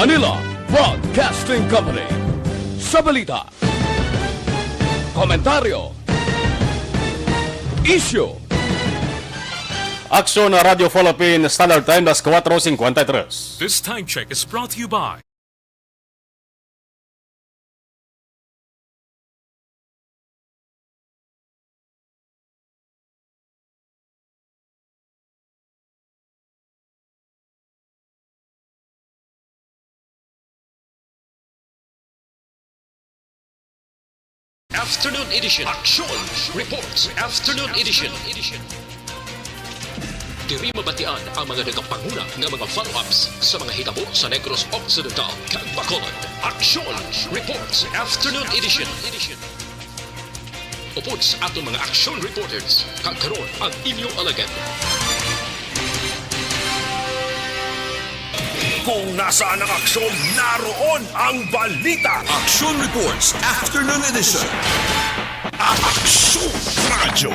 Manila Broadcasting Company. Sa balita, komentaryo, issue. Aksyon Radio Philippine Standard Time, las 4:53. This time check is brought to you by Afternoon Edition. Action Reports. Afternoon Edition. Diri mabatian ang mga nagapanguna ng mga follow-ups sa mga hitabo sa Negros Occidental kag Bacolod. Action Reports. Afternoon Edition. Upod sa ato mga action reporters, kag karon ang inyong alagad. Kung nasaan ang aksyon, naroon ang balita. Action Reports Afternoon Edition. Aksyon Radyo.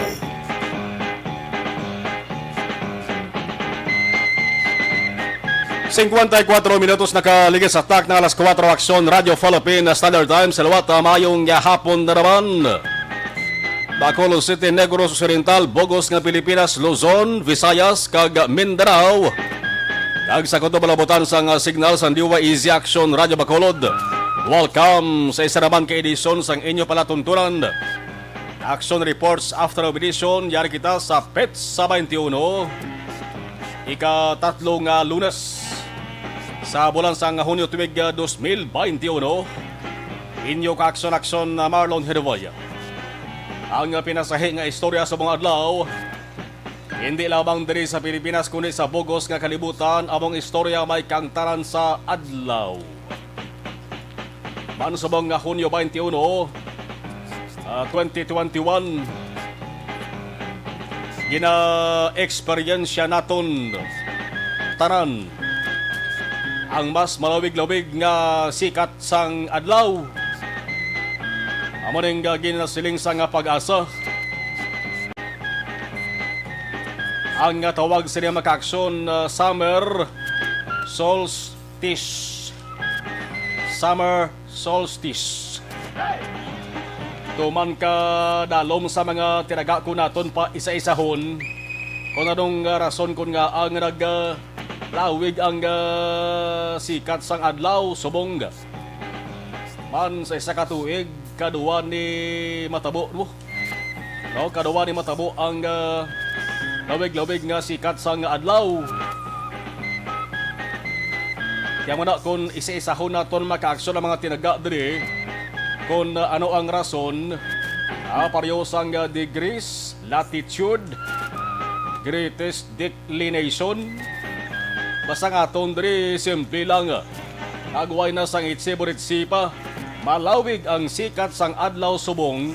Minutos nakaligis sa tak na alas 4 Aksyon Radio Philippine Standard Time sa luwat mayong hapon na naman. Bacolod City, Negros Occidental, Bogos nga Pilipinas, Luzon, Visayas kag Mindanao. Kag sa kuto balabutan sang signal sa Diwa Easy Action Radio Bacolod. Welcome sa isa naman ka edisyon sang inyo palatuntunan. Action Reports After Edition, yari kita sa PETS sa 21. Ika-3 nga Lunes sa bulan sang Hunyo tuig 2021. Inyo ka aksyon Marlon Hedevaya. Ang pinasahi nga istorya sa mga adlaw, hindi lamang diri sa Pilipinas kundi sa Bogos nga kalibutan, among istorya may kangtaran sa adlaw. Mansubong nga Hunyo 21, 2021, gina-eksperyensya naton tanan ang mas malawig-lawig nga sikat sang adlaw. Amo ning ginasiling sa nga pag-asa. Ang tawag sa niya maka-aksyon Summer Solstice. Summer Solstice. Tuman ka dalom sa mga tinaga ko naton pa isa-isahon. Kung anong rason kung nga ang naglawig ang sikat sang adlaw subong man sa isa katuig kaduwa ni matabo no? No, kaduwa ni matabo ang lawig-lawig nga sikat sang adlaw. Kaya muna kung isa-isahon naton maka-aksyon ang mga tinaga diri kung ano ang rason, pareho sang degrees, latitude, greatest declination. Basta nga aton diri simple lang. Agway na sang itsi-buritsi pa, malawig ang sikat sang adlaw subong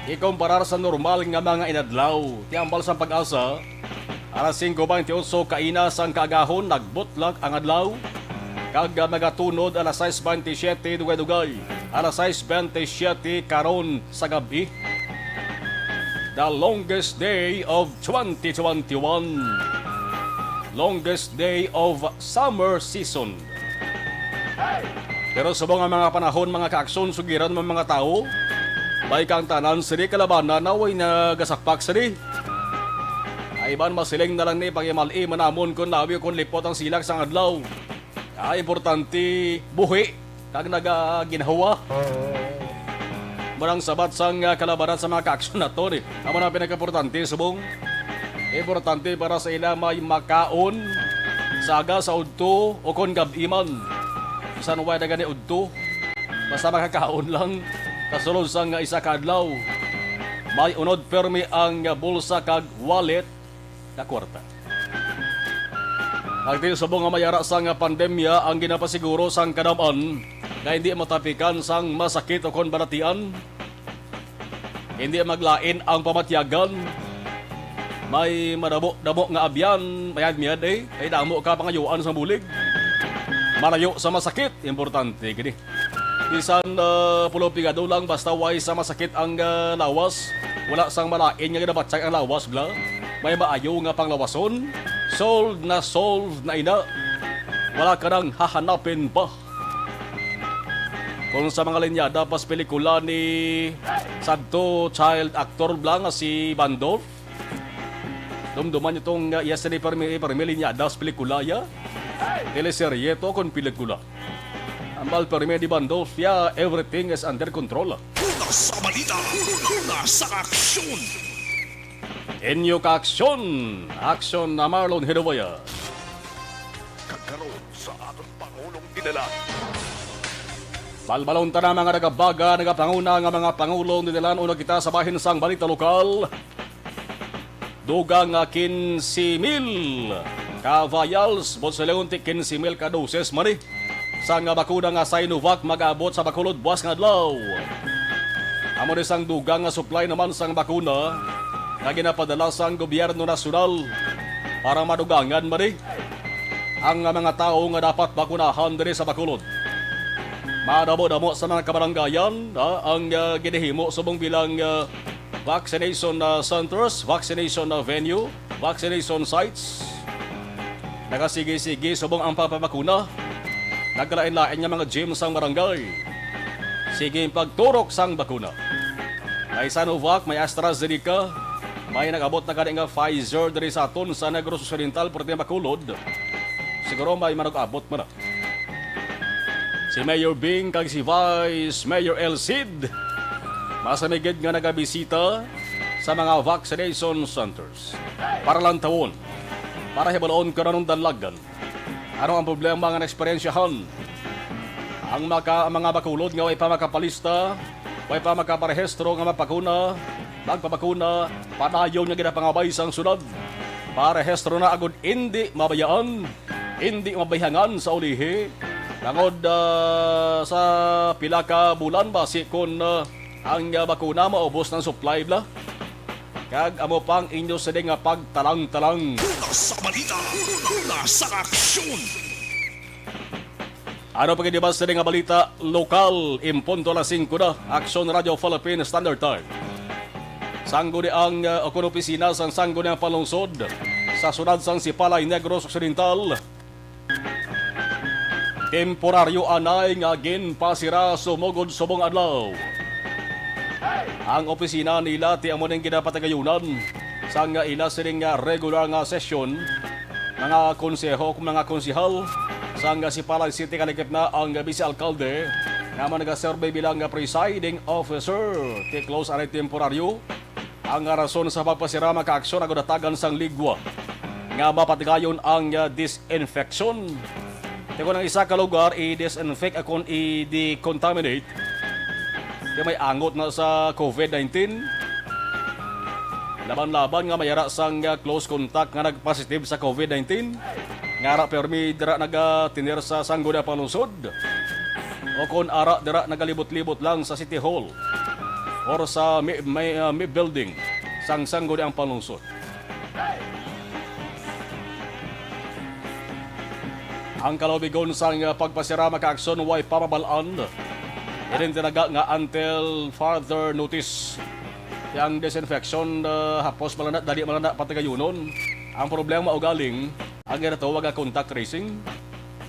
ikumparar sa normal nga mga inadlaw. Tiambal sa pag-asa, alas 5:28 kaina sang kaagahon nagbutlag ang adlaw. Kag magatunod alas 6:27 dugay-dugay. Alas 6:27 karon sa gabi. The longest day of 2021. Longest day of summer season. Pero sa mga panahon, mga kaaksyon, sugiran ng mga tao, may kang tanan siri kalabanan na way nagasakpak siri. Ay ban masiling na lang ni pagimali manamon kung labi kung lipot ang silag sang adlaw. Ay importante buhi kag nagaginhawa. Marang sabat sang kalabanan sa mga kaaksyon na to. Amo na pinaka-importante subong. Importante para sa ila may makaon saga sa udto o kon gabiman. Bisan way na gani udto. Basta makakaon lang. Kasulod sang isa ka adlaw, may unod permi ang bulsa kag wallet na kwarta. Agdi subong nga mayara sang pandemya ang ginapasiguro sang kadaman na hindi matapikan sang masakit o kon balatian. Hindi maglain ang pamatyagan. May madamo nga abyan, mayad-miyad ay damo ka pangayuan sa bulig. Malayo sa masakit, importante gini. Bisan pulo pigado lang basta way sa masakit ang lawas. Wala sang malain nga ginabatsak ang lawas bla. May maayo nga panglawason. Solved na ina. Wala ka nang hahanapin pa. kung sa mga linyada pas pelikula ni sadto child actor blang nga si Bandolf. Dumduman itong yesterday permi linyada sa pelikula ya. Teleserye to kon pelikula. Ambal permi di Bandolf ya, everything is under control. Una sa balita, una sa aksyon. Inyo ka aksyon! Aksyon na Marlon Hedawaya. Kagkaroon sa atong Pangulong dinala. Balbalon ta na mga nagabaga, nagapanguna nga mga pangulong nilalan una kita sa bahin sang balita lokal. Dugang 15,000 ka-vials, Bonselonti 15,000 ka doses mani. Sa nga bakuna nga Sinovac mag-abot sa Bacolod buwas nga adlaw. Amo ni sang dugang nga supply naman sang bakuna nga ginapadala sang gobyerno nasyonal para madugangan mani ang mga tao nga dapat bakunahan diri sa Bacolod. Madamo-damo sa mga kabaranggayan ang ginahimo subong bilang vaccination centers, vaccination venue, vaccination sites. Nagasige-sige subong ang papabakuna. Nagkalain-lain nga mga gym sang barangay. Sige pagturok sang bakuna. May Sinovac, may AstraZeneca, may nag-abot na kani nga Pfizer diri sa aton sa Negros Occidental perti Bacolod. Siguro may manag-abot man na. Si Mayor Bing kag si Vice Mayor El Cid masamigid nga nagabisita sa mga vaccination centers para lang tawon, para hibaloon ka na ng danlagan. Ano ang problema nga na-eksperyensyahan? Ang mga Bacolod nga way pa makapalista, way pa makaparehistro nga mapakuna, magpapakuna, padayon nga ginapangabay sang sunod. Parehistro na agad hindi mabayaan, hindi mabayhangan sa ulihi. Tangod sa pila ka bulan basi kung ang bakuna maubos ng supply bla. Kag amo pang inyo sa nga pagtalang-talang. Una sa balita, una sa aksyon. Ano pa ba sa nga balita lokal, impunto la 5 na, Action Radio Philippine Standard Time. Sanggo ni ang opisina sang sanggo ni ang palungsod sa sunad sang Sipalay Negros Occidental. Temporaryo anay nga ginpasira sumugod subong adlaw. Ang opisina nila ti amo ning ginapatagayunan sang ila sining regular nga session mga konseho kung mga konsehal sang Sipalay City kalikip na ang vice alkalde nga nagasurvey bilang presiding officer ti close aray temporaryo. Ang rason sa pagpasira maka-aksyon agudatagan sang ligwa nga mapatigayon ang disinfection. Kung ang isa ka lugar i-disinfect akong i-decontaminate, kaya may angot na sa COVID-19. Laban-laban nga mayara sang close contact nga nagpositive sa COVID-19. Ngara permi dira nagatinir sa sanggo na palusod. O kung ara dira nagalibot-libot lang sa City Hall or sa may building sang sanggo na ang palusod. Ang kalabigon sang pagpasira maka-aksyon way pamabalaan. Irin tinaga nga until further notice. Yang disinfection hapos malanat, dali malanat patagayunon. Ang problema ugaling, ang ginatawag nga contact tracing.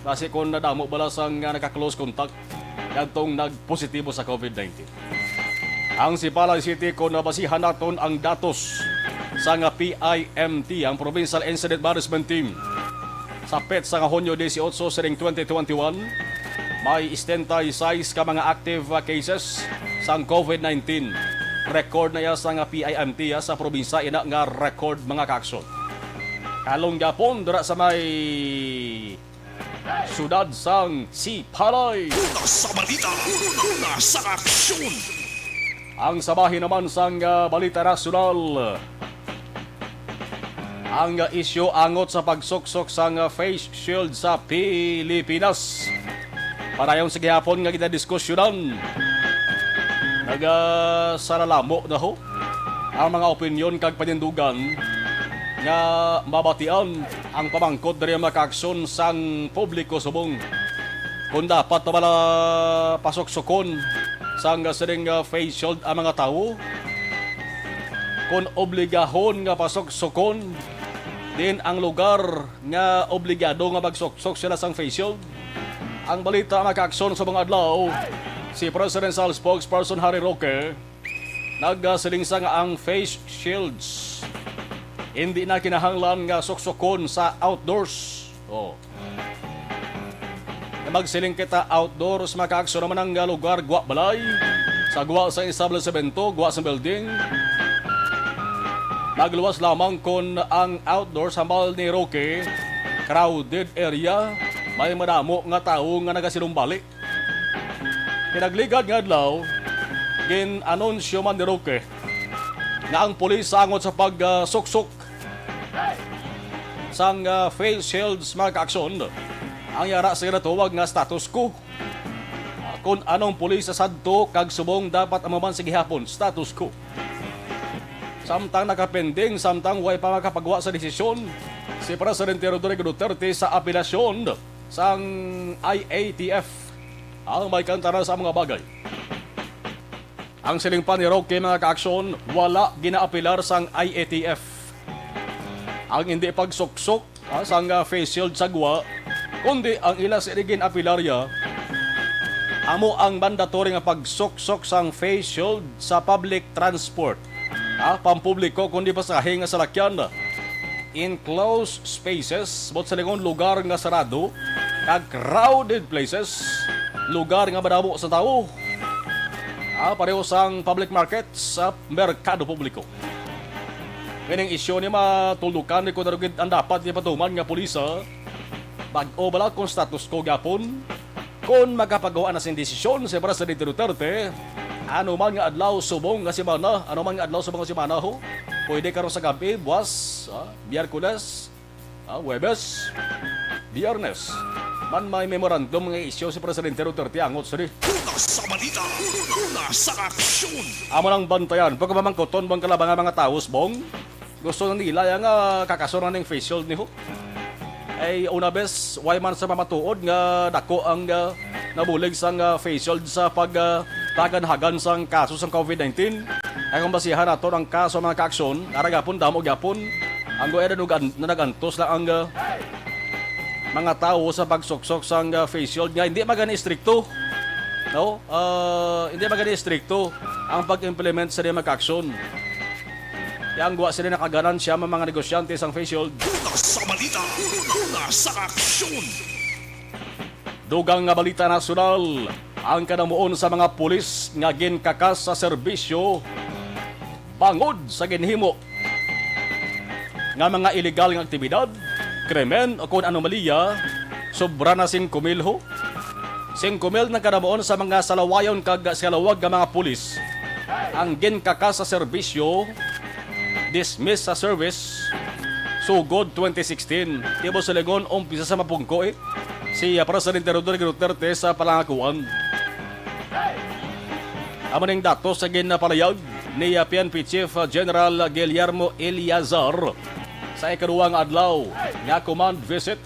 Kasi kung nadamo bala sang naka-close contact, yagtong nagpositibo sa COVID-19. Ang Sipalay City kung nabasihan naton ang datos sa nga PIMT, ang Provincial Incident Management Team. Sa PET sa Hunyo 18 siring 2021, may 76 ka mga active cases sa COVID-19. Record na ya sa nga PIMT sa probinsya, ina nga record mga kaaksyon. Kalong gapon dira sa may sudad sang Sipalay. Una sa balita, una sa aksyon. Ang sabahin naman sang balita nasyonal. Ang isyu angot sa pagsuksok sang face shield sa Pilipinas. Parayong sa gihapon nga kita diskusyonan. Saralamo na ho ang mga opinyon kag panindugan nga mabatian ang pamangkot diri maka-aksyon sang publiko subong. Kung dapat na bala pasuksokon sang sining face shield ang mga tao, kung obligahon nga pasuksokon din ang lugar nga obligado nga magsuksok sila sang face shield. Ang balita maka-aksyon sa mga adlaw, Si Presidential Spokesperson Harry Roque nagsiling sa nga ang face shields hindi na kinahanglan nga suksokon sa outdoors. Magsiling kita outdoors makaakso naman ang lugar guwa balay sa guwa sa establishmento, guwa sa building. Magluwas lamang kon ang outdoors hambal ni Roque crowded area may madamo nga tao nga nagasilumbali. Pinagligad nga adlaw gin-anunsyo man ni Roque na ang pulis sangot sa pagsuksok sang face shields mga kaaksyon. Ang yara sa natuwag nga status quo. Kung anong pulis sa sadto kag subong dapat amaman sa gihapon, status quo. Samtang nakapending, samtang way pa makapagawa sa desisyon si Presidente Rodrigo Duterte sa apelasyon sang IATF ang may kantara sa mga bagay. Ang siling pa ni Roque mga kaaksyon, wala ginaapilar sang IATF. Ang hindi pagsuksok sang face shield sa guwa, kundi ang ila sa irigin apilarya, amo ang mandatory nga pagsuksok sang face shield sa public transport. Pampubliko kundi pasahe nga salakyan. In closed spaces, bot sa lingon lugar nga sarado, kag crowded places, lugar nga madamo sa tao. Pareho sang public markets sa merkado publiko. Kining isyo ni matulukan ni kung narugid ang dapat ni patuman nga pulisa bag-o bala kung status quo gapon kung magkapagawa na sin desisyon si Presidente Duterte ano man nga adlaw subong nga semana, ano man nga adlaw subong nga semana ho, pwede karon sa gabi, buwas, Miyerkules, Huwebes, Biyernes. Man may memorandum nga isyo si Presidente Duterte angot sa di. Una sa balita, una sa aksyon. Amo lang bantayan, pagkamamangkoton bang kalabang nga mga taos bong, gusto nila nga kakasuran ng face shield ni ho. Ay una bes, why man sa mamatuod nga dako ang nabulig sang face shield sa pagtaganhagan sang kaso sang COVID-19. Ay kung basihan nato ang kaso mga kaaksyon, aragapon, damo gyapon, ang goeda na nagantos lang ang mga tao sa pagsuksok sang face shield nga hindi magani strikto. No? Hindi magani strikto ang pag-implement sa mga kaaksyon. Yang guwa sila nakaganan siya mga negosyante sang face shield. Una sa balita, una sa aksyon. Dugang nga balita nasyonal, ang kanamuon sa mga pulis nga ginkakas sa serbisyo bangod sa ginhimo nga mga ilegal nga aktibidad, krimen o kung anomalya, sobra na 5,000 ho. 5,000 na kanamuon sa mga salawayon kag salawag nga mga pulis ang ginkakas sa serbisyo, dismiss sa service, sugod 2016. Tibo sa legon, umpisa sa mapungko si Presidente Rodrigo Duterte sa palangakuan. Amo ning datos sa ginapalayag ni PNP Chief General Guillermo Eliazar sa ikaduwang adlaw nga command visit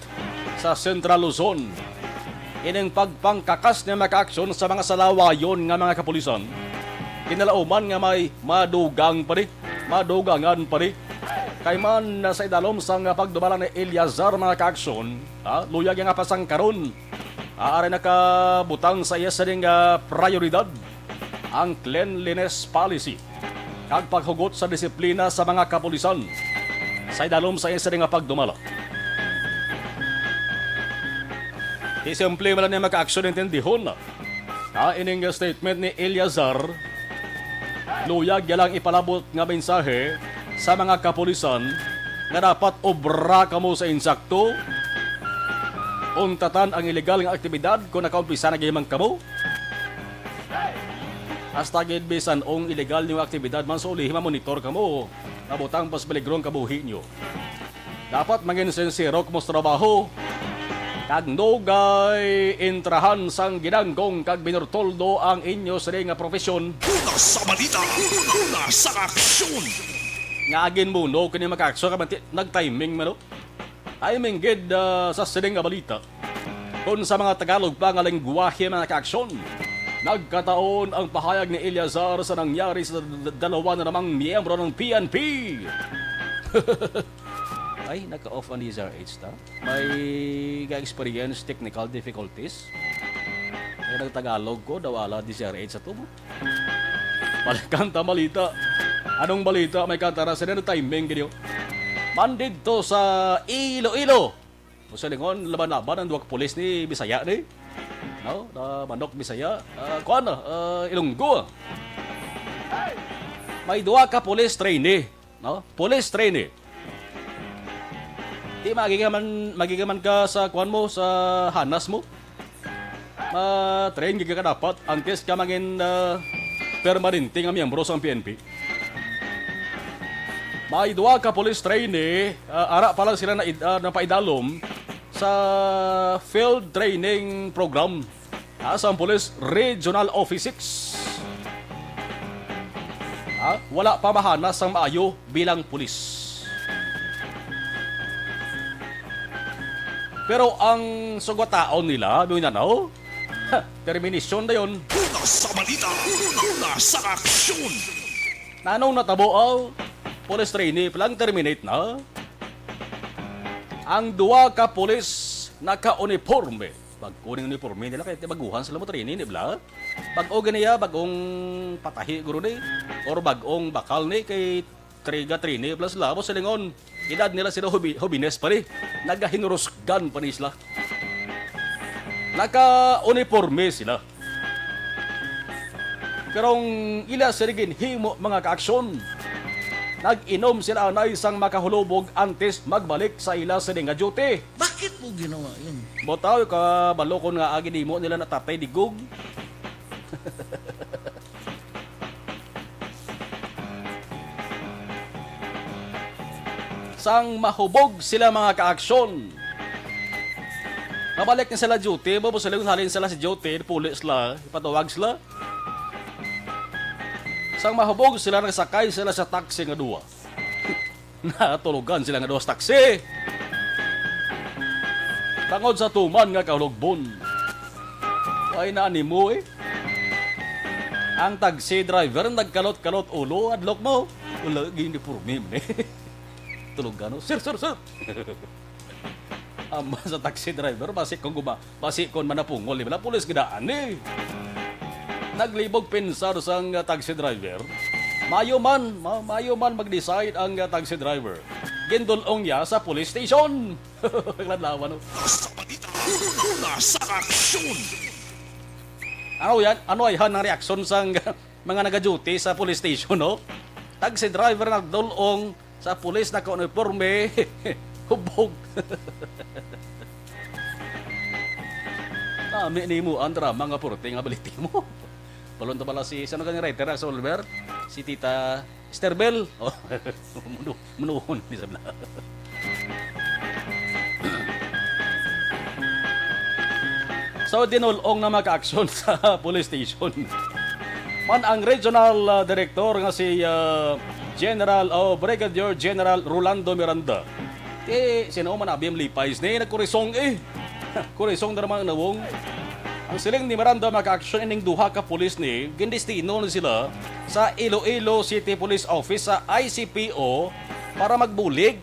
sa Central Luzon. Ining pagpangkakas na makaaksyon sa mga salawayon nga mga kapulisan, kinalauman nga may madugangan pa rin. Kay man sa idalom sang pagdumala ni Eliazar mga kaaksyon, luyag nga pasang karon. Aari nakabutang sa iya sa ding prioridad ang cleanliness policy kag paghugot sa disiplina sa mga kapulisan sa idalom sa iya sa ding pagdumala. Isimple man niya makaaksyon intendihon. Ining statement ni Eliazar, luyag yalang ipalabot nga mensahe sa mga kapulisan nga dapat obra kamo sa insakto, untatan ang ilegal nga aktibidad kung nakaumpisa na gihimang kamo. Hasta gid bisan ong ilegal nga aktibidad man so ulihim monitor kamo, nabutang pas beligrong kabuhi nyo. Dapat mangin sincero kamo sa trabaho, kag nogay intrahan sang ginanggong kag binurtoldo ang inyo sa nga profesyon. Una sa balita, una sa aksyon. Nga agin mo, no, kanya makakso ka nag-timing man, no? Timing gid sa siling nga balita. Kung sa mga Tagalog pa nga lengguwahe mga kaaksyon, nagkataon ang pahayag ni Eliazar sa nangyari sa dalawa na namang miyembro ng PNP. Ay, naka-off on DZRH ta? May ga-experience technical difficulties? Ay nagtagalog ko, dawala di CRH sa tubo. Kanta balita. Anong balita? May kanta na sila timing ganyo. Mandig to sa Iloilo. Sa lingon, laban-laban ang duwag pulis ni Bisaya ni. No? Manok Bisaya. Kuan na, Ilonggo. May duwa ka pulis trainee. No? Pulis trainee. Di magigaman ka sa kuan mo, sa hanas mo. Train ka dapat antes ka mangin permanente nga miyembro sa PNP. May duwa ka police trainee, ara pa lang sila na paidalom sa field training program sa Police Regional Office 6. Wala pa mahanas ang maayo bilang pulis. Pero ang sugataon nila, doon na termination na yun. Una sa balita, una sa aksyon. Nanong natabo, police trainee palang terminate na. Ang duwa ka police naka-uniforme. Pag-uning uniforme nila, kaya baguhan sila mo trainee, di ba? Pag-o ganiya, bagong patahi guro ni, or bagong bakal ni, kay triga trainee, plus labo sa lingon. Edad nila sila hobines pa rin. Nagahinurusgan pa ni sila. Naka-uniforme sila. Pero ila sirigin himo mga kaaksyon. Nag-inom sila na isang makahulubog antes magbalik sa ila sining nga duty. Bakit mo ginawa yun? Botaw ka balokon nga agi nimo nila na tatay digog. Sang mahubog sila mga kaaksyon. Nabalik na sila duty, babos sila kung halin sila si duty, pulis sila, ipatawag sila. Sang mahubog sila, nagsakay sila sa taxi nga duwa. Natulugan sila nga duwa sa taxi. Tangod sa tuman nga kahulogbon. Ay naani mo eh. Ang taxi driver nagkalot-kalot ulo, adlok mo. Wala, gini purmi mo eh. Tulugan o, sir. Sa taxi driver, basik kon manapungol, wala pulis gidaan eh. Naglibog pensar sang taxi driver. Mayo man mag-decide ang taxi driver. Gindulong niya sa police station. Nagladlawan no. Sa balita, una sa aksyon. Ano ay han ang reaksyon sang mga nag-duty sa police station, no? Taxi driver nagdulong sa police na uniforme. Hubog. Nami ni mo andra mga purte nga baliti mo. Balon to pala si sino kang writer sa Oliver? Si Tita Esterbel. Oh. Menuhon di sabla. So dinulong na maka-aksyon sa police station. Man ang regional director nga si Brigadier General Rolando Miranda. Sino man abiyam lipais ni nagkurisong eh. Kurisong na naman nawong. Ang siling ni Miranda maka-aksyon ining duha ka pulis ni gindestino na sila sa Iloilo City Police Office sa ICPO para magbulig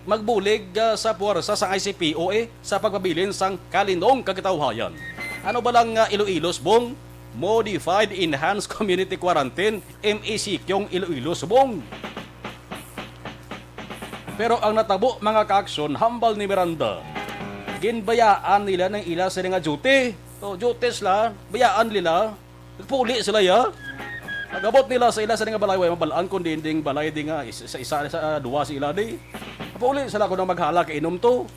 sa puwersa sa ICPO sa pagpabilin sang kalinong kagitawhayan. Ano ba lang Iloilos bong? Modified Enhanced Community Quarantine MECQ Iloilo Subong. Pero ang natabo mga kaaksyon, hambal ni Miranda. Ginbayaan nila ng ila sa nga duty. So, duty sila, bayaan nila. Nagpuli sila ya. Nagabot nila sa ila sa nga balay. Mabalaan kung dinding balay di nga. Isa duwa si ila di. Nagpuli sila kung maghala kainom to.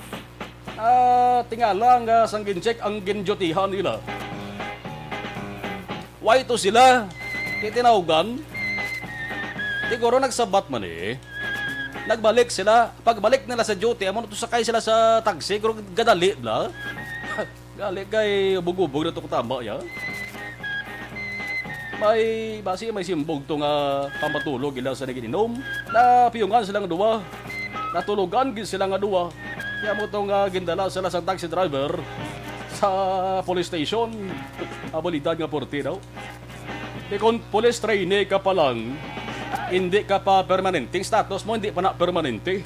Tingala nga sang gincheck ang ginjutihan nila. Why to sila? Titinawgan. Siguro nagsabat man eh. Nagbalik sila. Pagbalik nila sa duty, amo na to sakay sila sa taxi. Pero gadali bla. Gali kay bugubog na to tama ya. May simbog to nga pamatulog ila sa nagiinom. Na piyungan sila nga duwa. Natulugan gid sila nga duwa. Kaya mo to nga gindala sila sa taxi driver sa police station. Abalidad nga porti daw. Di kung police trainee ka pa lang, hindi ka pa permanenteng status mo, hindi pa na permanente.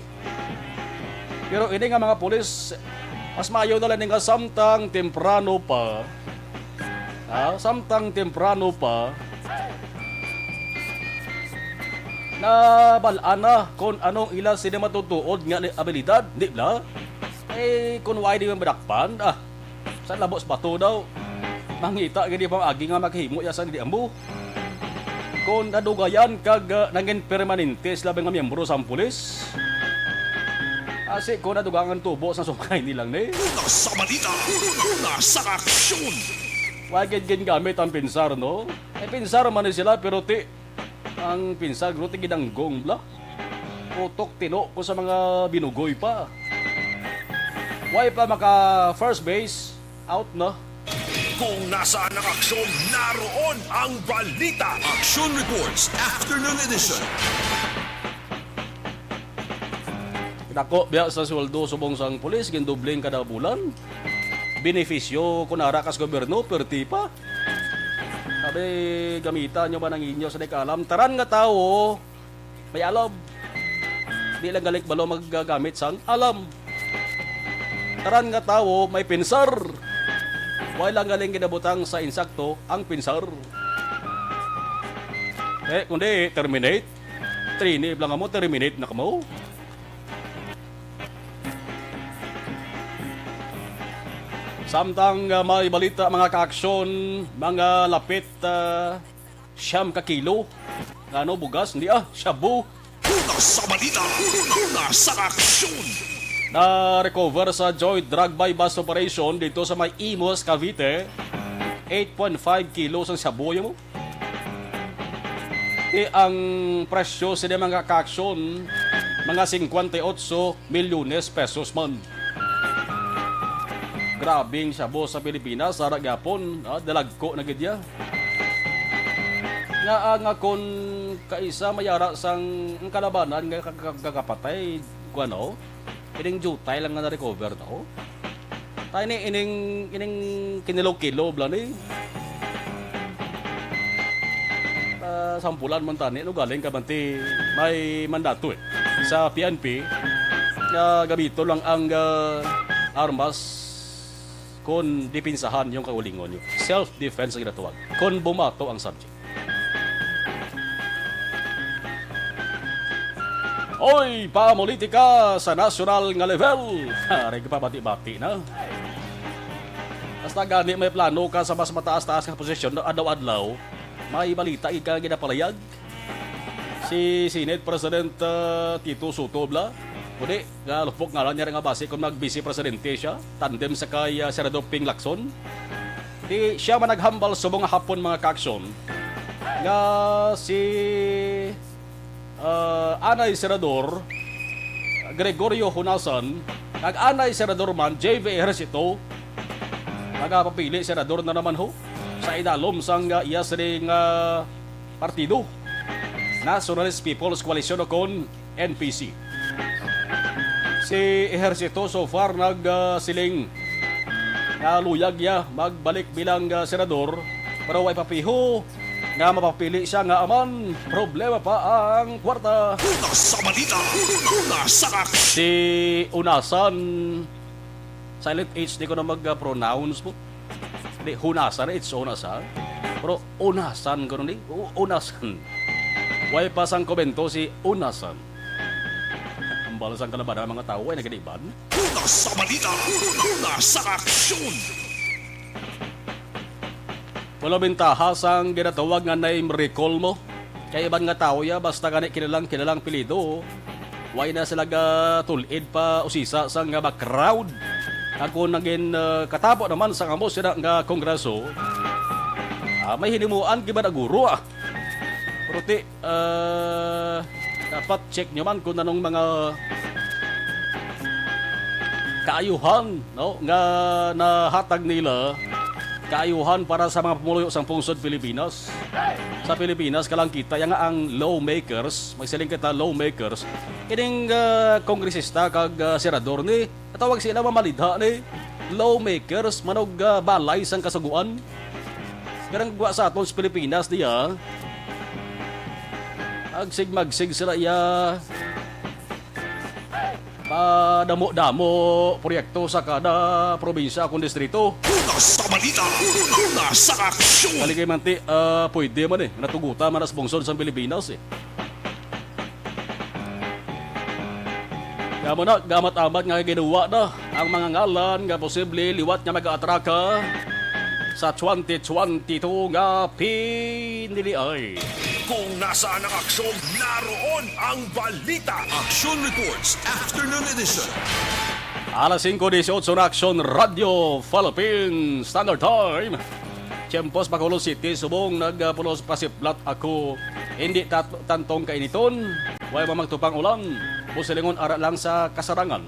Pero ini nga mga pulis, mas maayaw na lang nga samtang temprano pa. Samtang temprano pa, na balana kung anong ila sila matutuod nga abilidad, di ba? Kung why di man badakpan, sa labos bato daw, mangita gani pang agi nga maghimo yasan di ambo. Kung nadugayan kag nangin permanente sila nga miyembro sa pulis, kasi kung nadugangan tubo sa sumay nilang ni. Una sa balita, una sa aksyon. Wagid gamit ang pinsar, no? Pinsar man sila pero ang pinsar gruti ginanggong bla. Putok tino ko sa mga binugoy pa. Why pa maka first base out na? Kung nasaan ang aksyon, naroon ang balita. Action Reports Afternoon Edition. Dako biya sa sweldo subong sang pulis gindubling kada bulan. Benepisyo kunara kas gobyerno perti pa. Sabi gamitan nyo ba ng inyo sa alam? Taran nga tao may alam. Di lang galik balo maggagamit sang alam. Taran nga tao may pinsar. Wala galing ginabutang sa insakto ang pinsar. Kundi terminate. Trinip lang mo, terminate na kamo. Samtang may balita mga kaaksyon, mga lapit siyam ka kilo. Ano, bugas? Hindi shabu. Una sa balita, una sa aksyon. Na-recover sa Joy Drug by Bus Operation dito sa may Imos, Cavite. 8.5 kilos ang shabu mo. Ang presyo sa mga kaaksyon, mga 58 milyones pesos man. Grabing shabu sa Pilipinas, sa Ragapon, dalagko na gidya. Nga ang akon kaisa mayara sang kalabanan nga kakapatay, ano, ining jutay lang nga na-recover na ko. Tayo ni ining kinilo-kilo bla ni. Sampulan man tani, no galing ka banti may mandato sa PNP nga gamito lang ang armas kung dipinsahan yung kaulingon nyo. Self-defense ang ginatawag. Kung bumato ang subject. Oy, pamulitika sa national nga level. Harag pa bati-bati na. Basta gani may plano ka sa mas mataas-taas nga posisyon na adlaw-adlaw, may balita ika ginapalayag. Si Senate President Tito Soto bla. Kundi, lupok nga lang niya nga base kung mag-vice presidente siya, tandem sa kay Senador Ping Lacson. Di siya man naghambal sa mga hapon mga kaaksyon nga si Anay Senador Gregorio Hunasan kag Anay Senador man JV Ejercito nagapapili senador na naman ho sa idalom sang iya sining partido Nationalist People's Coalition o kon NPC. Si Ejercito so far nagsiling luyag ya magbalik bilang senador pero way papiho nga mapapili siya nga aman problema pa ang kwarta. Una sa balita, una sa aksyon. Si Unasan silent H di ko na mag-pronounce po. Hindi, Hunasan, it's Unasan. Pero Unasan ko nun Unasan. Way pa sang komento si Unasan. Ang balas ang kalaban ng mga tao ay nagadiban. Una sa balita, una sa aksyon. Wala bentaha sang ginatawag nga name recall mo. Kaya ibang nga tao ya, basta gani kilalang pilido. Way na sila tulid pa usisa sang nga background. Ako naging katabo naman sa amo sila nga kongreso. May hinimuan kiba na guro Pero dapat check nyo man kung anong mga kaayuhan no, nga nahatag nila kaayuhan para sa mga pumuluyo sa pungsod Pilipinas. Sa Pilipinas, kalang kita, yung ang lawmakers, magsiling kita lawmakers, kining kongresista kag senador ni, natawag sila mamalidha ni, lawmakers, manog balay sang kasaguan. Karang gwa sa aton sa Pilipinas niya, agsig-magsig sila iya, Damo-damo proyekto sa kada probinsya kung distrito. Una sa balita, una sa aksyon. Kaligay manti, pwede man natugutan man sa bungsod sa Pilipinas Gamo na, gamat-amat nga ginawa na ang mga ngalan nga posible liwat nga mag-aatraka sa 2022 nga piniliay. Kung nasaan ang aksyon, naroon ang balita. Action Reports Afternoon Edition. Alas 5:18 na Aksyon Radio Philippines Standard Time. Tiempos Bacolod City, subong nagpulos pasiplat ako. Hindi tantong kainiton, way mamagtupang ulan. Busilingon ara lang sa kasarangan.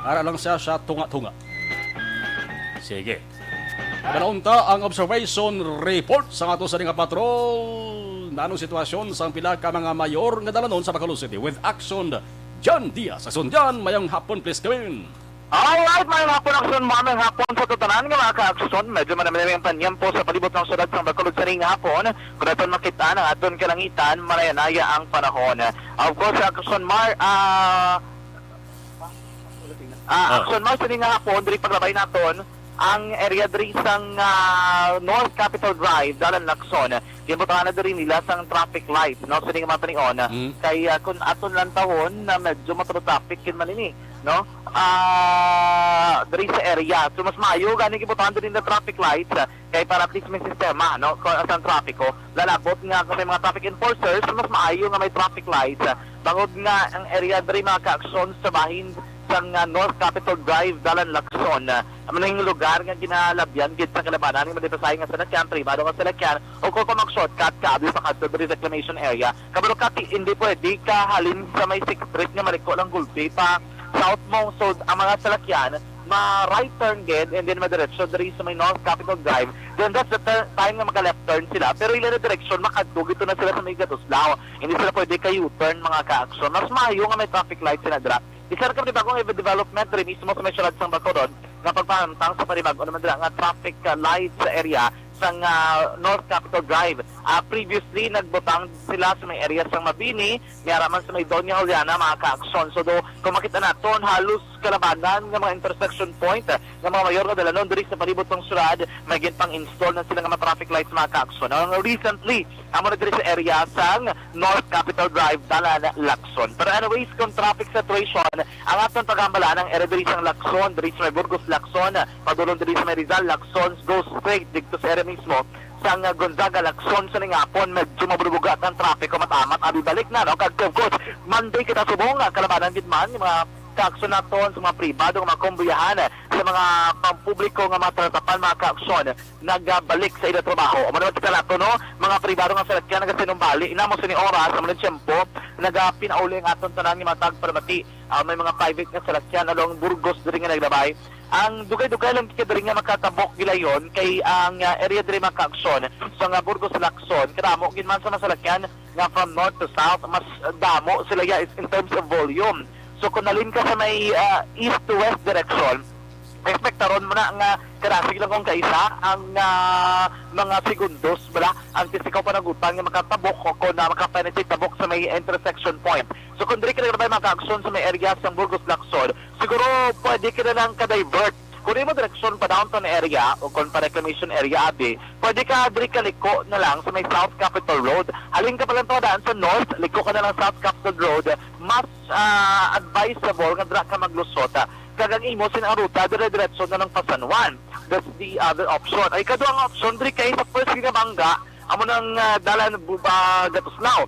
Ara lang siya tunga-tunga. Sige. Kanaunta ang observation report sa ato sa nga patrol. Nanong sitwasyon sa pila ka mga mayor nga dalanon sa Bacolod City with Action John Diaz. Action John, mayong hapon please gawin. Alright, may hapon aksyon, mamang hapon sa tutanan nga mga ka-aksyon. Medyo manamili ang panyampo sa palibot ng syudad ng Bacolod City nga hapon. Kung natin makita ng aton kalangitan, marayanaya ang panahon. Of course, aksyon aksyon Mar sa nga hapon, diri paglabay naton ang area diri sang North Capitol Drive, dalan Lacson. Gimbutahan na diri nila sang traffic lights, no? So, nga matanion, kay kung aton lang tahon na medyo matro-traffic kin man ini, no? Diri sa area. So, mas maayo, ganing gibutahan diri na traffic lights, kay para at least may sistema, no? Kung asang trafiko. Lalabot nga kung may mga traffic enforcers, mas maayo nga may traffic lights. Bangod nga ang area diri mga ka-aksyon sa bahin sang North Capitol Drive, dalan Lacson. Ang mga lugar nga ginalabyan gid sa kalabanan nga madipasay nga salakyan, privado nga salakyan, o kung mag-shortcut ka abis sa kadto diri reclamation area. Kabalo ka hindi pwede ka halin sa may 6th Street nga maliko lang gulpi pa south mo. So ang mga salakyan ma-right turn gid and then madiretso diri sa may North Capitol Drive. Then that's the time nga maka-left turn sila. Pero ilan na direksyon makadto gito na sila sa may Gatuslao. Hindi sila pwede ka U-turn mga ka-aksyon. Mas maayo nga may traffic lights sila dira. Isa ka bagong development rin mismo sa may syudad sang Bacolod nga pagpahantang sa panibago naman dira nga traffic lights sa area sang North Capitol Drive. Previously nagbutang sila sa may area sang Mabini, niaraman sa may Doña Juliana mga ka-aksyon. So kung makita naton halos kalabanan nga mga intersection point nga mga mayor nga dalanon diri sa palibot ng syudad, may pang install na sila nga mga traffic lights mga ka-aksyon. Recently amo na diri sa area sang North Capitol Drive, dalan Lacson. Pero anyways, kung traffic situation, ang aton pagambala ng area diri sang Lacson, diri sa may Burgos Lacson, padulong diri sa may Rizal Lacson, go straight dito sa area mismo sang Gonzaga Lacson sa ningapon, medyo mabulubugat ang trapiko matamat abi balik na, no? Kag of course Monday kita subong kalabanan gid man yung mga ka-aksyon naton sa mga pribado nga mga kumbuyahan sa mga pampubliko nga mga tratapan mga ka-aksyon nagbalik sa ila trabaho. Amo naman kita nato, no? Mga pribado nga salakyan nagasinumbali inamo sa ni oras amo ng tiyempo nagapinauli ang aton tanan nga matag permati. May mga private nga salakyan along Burgos diri nga naglabay. Ang dugay-dugay lang kay diri nga makatabok gilayon kay ang area diri mga ka-aksyon sa nga Burgos Lacson kadamo gid man sa masalakyan nga from north to south, mas damo sila ya in terms of volume. So kung nalin ka sa may east to west direction, expectaron mo na nga karasig lang kung kaisa ang mga segundos bala ang tisikaw pa nagutang nga makatabok o na makapenetrate tabok sa may intersection point. So kung diri ka na mga ka-aksyon sa may area sa Burgos Lacson, siguro pwede ka na lang ka-divert. Kung mo direksyon pa downtown area o kung pa reclamation area abi, pwede ka diri ka liko na lang sa may South Capitol Road. Halin ka pa lang daan sa north, liko ka na lang South Capitol Road. Mas advisable nga dira ka maglusot. Kagang imo sin ang ruta dire-diretso na ng San Juan. That's the other option. Ay kaduang option diri kay sa first nga bangga amo nang dalan buba Gatuslao.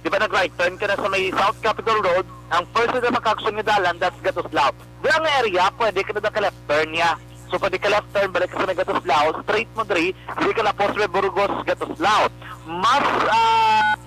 Di ba nag-right turn ka na sa may South Capitol Road, ang first na maka-aksyon nga dalan, that's Gatuslao. Dira nga area, pwede ka na ka-left turn niya. So pwede ka left turn, balik ka sa may Gatuslao, straight mo diri, hindi ka na post may Burgos, Gatuslao. Mas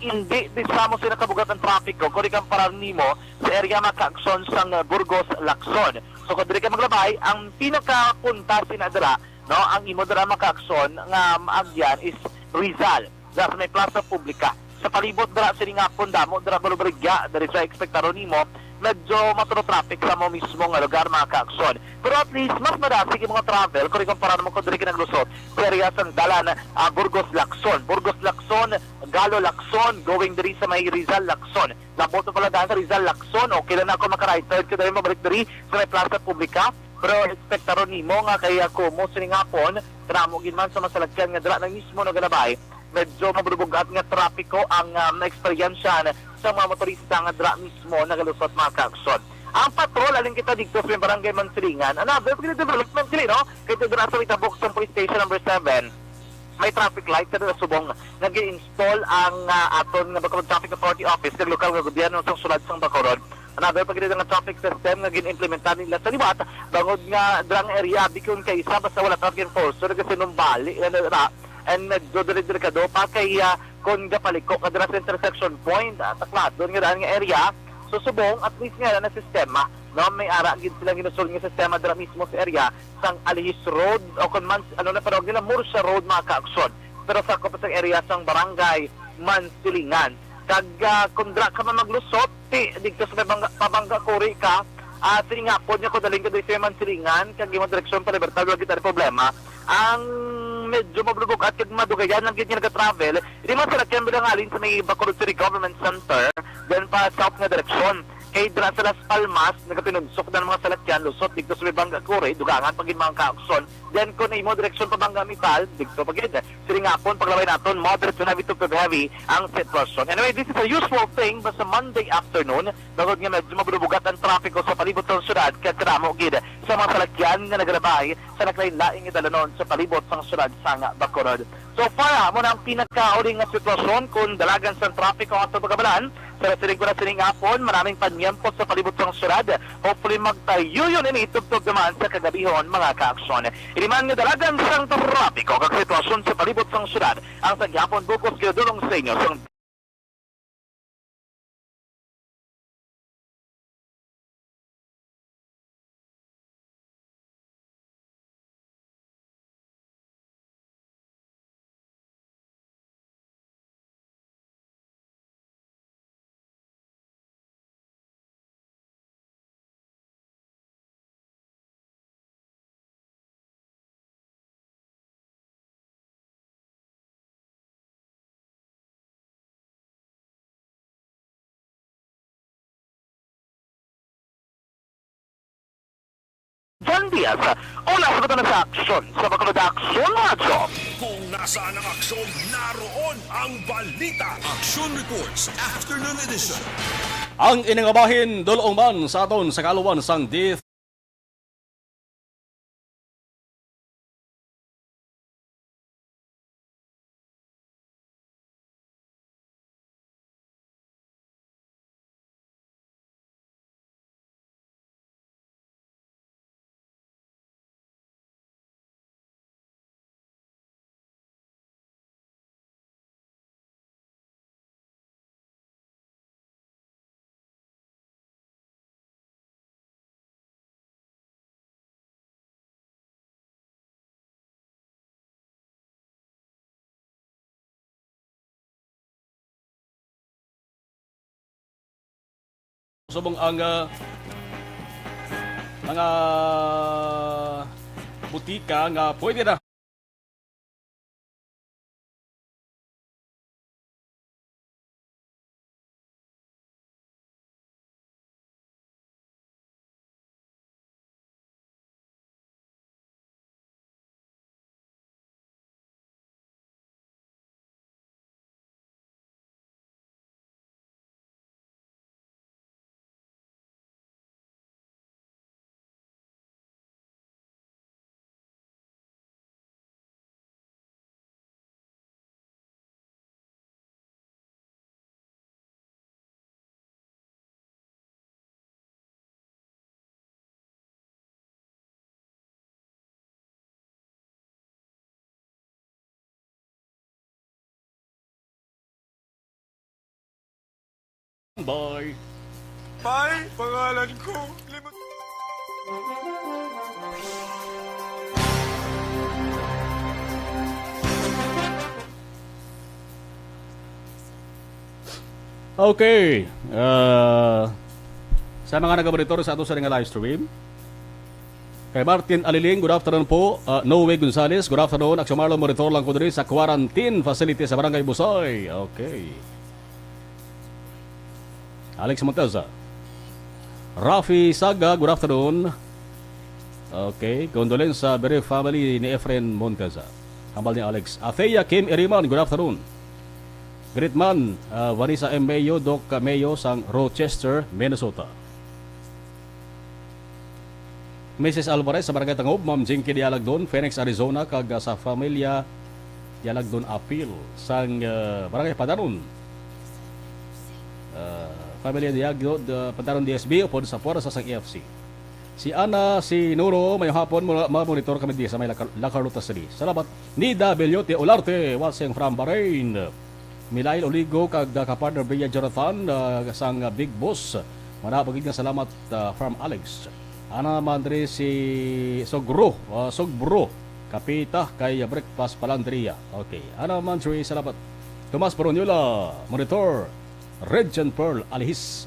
hindi sa mo sila kabugat ang traffic ko, kung di kang pararni mo sa area maka-aksyon sa Burgos, Lacson. So kung diri ka maglabay, ang pinakapunta sinadara, no, ang imo dira maka-aksyon nga maagyan is Rizal, sa may Plaza Publica. Sa palibot dira sa nga pondamo dira bulubrigya diri sa ekspektaron nimo medyo matro-traffic sa mo mismo nga lugar mga kaaksyon. Pero at least mas madasig yung mga travel kung ikumpara naman ko diri kinaglusot sa area sa dalan Burgos Lacson, Galo Lacson, going diri sa may Rizal Lacson. Labot pala daan sa Rizal Lacson, okay lang na ako maka-right side ko dahil mabalik diri sa may Plaza Publica. Pero expectaron nimo nga kay ako mo sining hapon, kanamo gid man sa masalagyan nga dala nang mismo no ganabay. Medyo mabulubugat nga trapiko ang na-experiensyan sa mga motorista nga dra mismo nagalusot mga kaaksyon. Ang patrol, alin kita dito sa Barangay Mansilingan, another development sila, no? Kaya dito na sa Itabok sa police station number 7, may traffic light sa subong nag-install ang aton nga Bacolod Traffic Authority Office ng lokal nga gobyerno sa sulad sang Bacolod. Another pagkita nga traffic system nga gin-implementan nila sa liwat bangod nga drang area bikon kay isa basta wala traffic enforcer kasi numbali and nagdodire-dire ka do pa kay kon gapaliko kadra sa intersection point taklat doon nga daan nga area so subong at least nga na sistema no may ara gid sila ginusul nga sistema dira mismo sa area sang Alihis Road o kon man ano na pero nila Murcia Road mga kaaksyon pero sa kapasang area sang Barangay Mansilingan kag kundra ka man maglusot dito sa may pabangga kuri ka sininga po niya ko daling ka dito sa Mansilingan kag imong direksyon pa Libertad wala kita problema ang medyo mablubog at kag madugayan lang gid nga nag-travel hindi man sila kaya bilang alin sa may Bacolod City Government Center then pa south nga direksyon kay dra sa Las Palmas nagapinunsok na ng mga salakyan lusot dito sa may Bangga Kure dugangan pagin mga kaakson then kung imo direksyon pa Bangga Metal dito pagin siringapon paglaway naton moderate to heavy to heavy ang sitwasyon. Anyway, this is a useful thing basta Monday afternoon bagod nga medyo mabulubugat ang trapiko sa palibot ng syudad kaya karamo gid sa mga salakyan nga nagrabay sa nakalain-laing idalanon sa palibot sang syudad sang Bacolod. So far, mo na ang pinakauling nga sitwasyon kung dalagan sa trapiko at pagkabalan sa siring ko na sining hapon, maraming panyempot sa palibot ng syudad. Hopefully magtayo yun initugtog naman sa kagabihon mga kaaksyon. Iliman nga dalagan sang trapiko kag sitwasyon sa palibot ng syudad ang sagyapon bukos kayo dulong sa inyo. John Diaz, una sa na sa aksyon sa Bacolod Aksyon mga job. Kung nasaan ang aksyon, naroon ang balita. Action Reports Afternoon Edition. Ang inangabahin dulong man sa aton sa kaluwan sang Death subong ang mga butika nga pwede na bye. Bye, pangalan ko. Okay. sa mga nag-monitor sa ato sa nga live stream. Kay Martin Aliling, good afternoon po. Noe Gonzales, good afternoon. Aksyon Marlon, monitor lang ko diri sa quarantine facility sa Barangay Busoy. Okay. Alex Monteza. Rafi Saga, good afternoon. Okay, condolence sa bereaved family ni Efren Monteza. Hambal ni Alex. Athea Kim Iriman, good afternoon. Greatman, Vanessa M. Mayo, Doc Mayo sang Rochester, Minnesota. Mrs. Alvarez sa Barangay Tangob, Ma'am Jinky Dialagdon, Phoenix, Arizona, kag sa familia Dialagdon Appeal sang Barangay Padaron. Familia Dialagdon, Padaron DSB, upod sa Pora sa sang EFC. Si Ana, si Nuro, may hapon, monitor kami di sa may Lacarlota City. Salamat. Ni W.T. Olarte, watching from Bahrain. Milail Oligo, kag kapartner Bea Jonathan, sang Big Boss. Manapagig nga salamat from Alex. Ana Mandre si Sogro, Kapita kay Breakfast Palandria. Okay. Ana Mandre, salamat. Tomas Baronyola, monitor. Regent Pearl Alihis.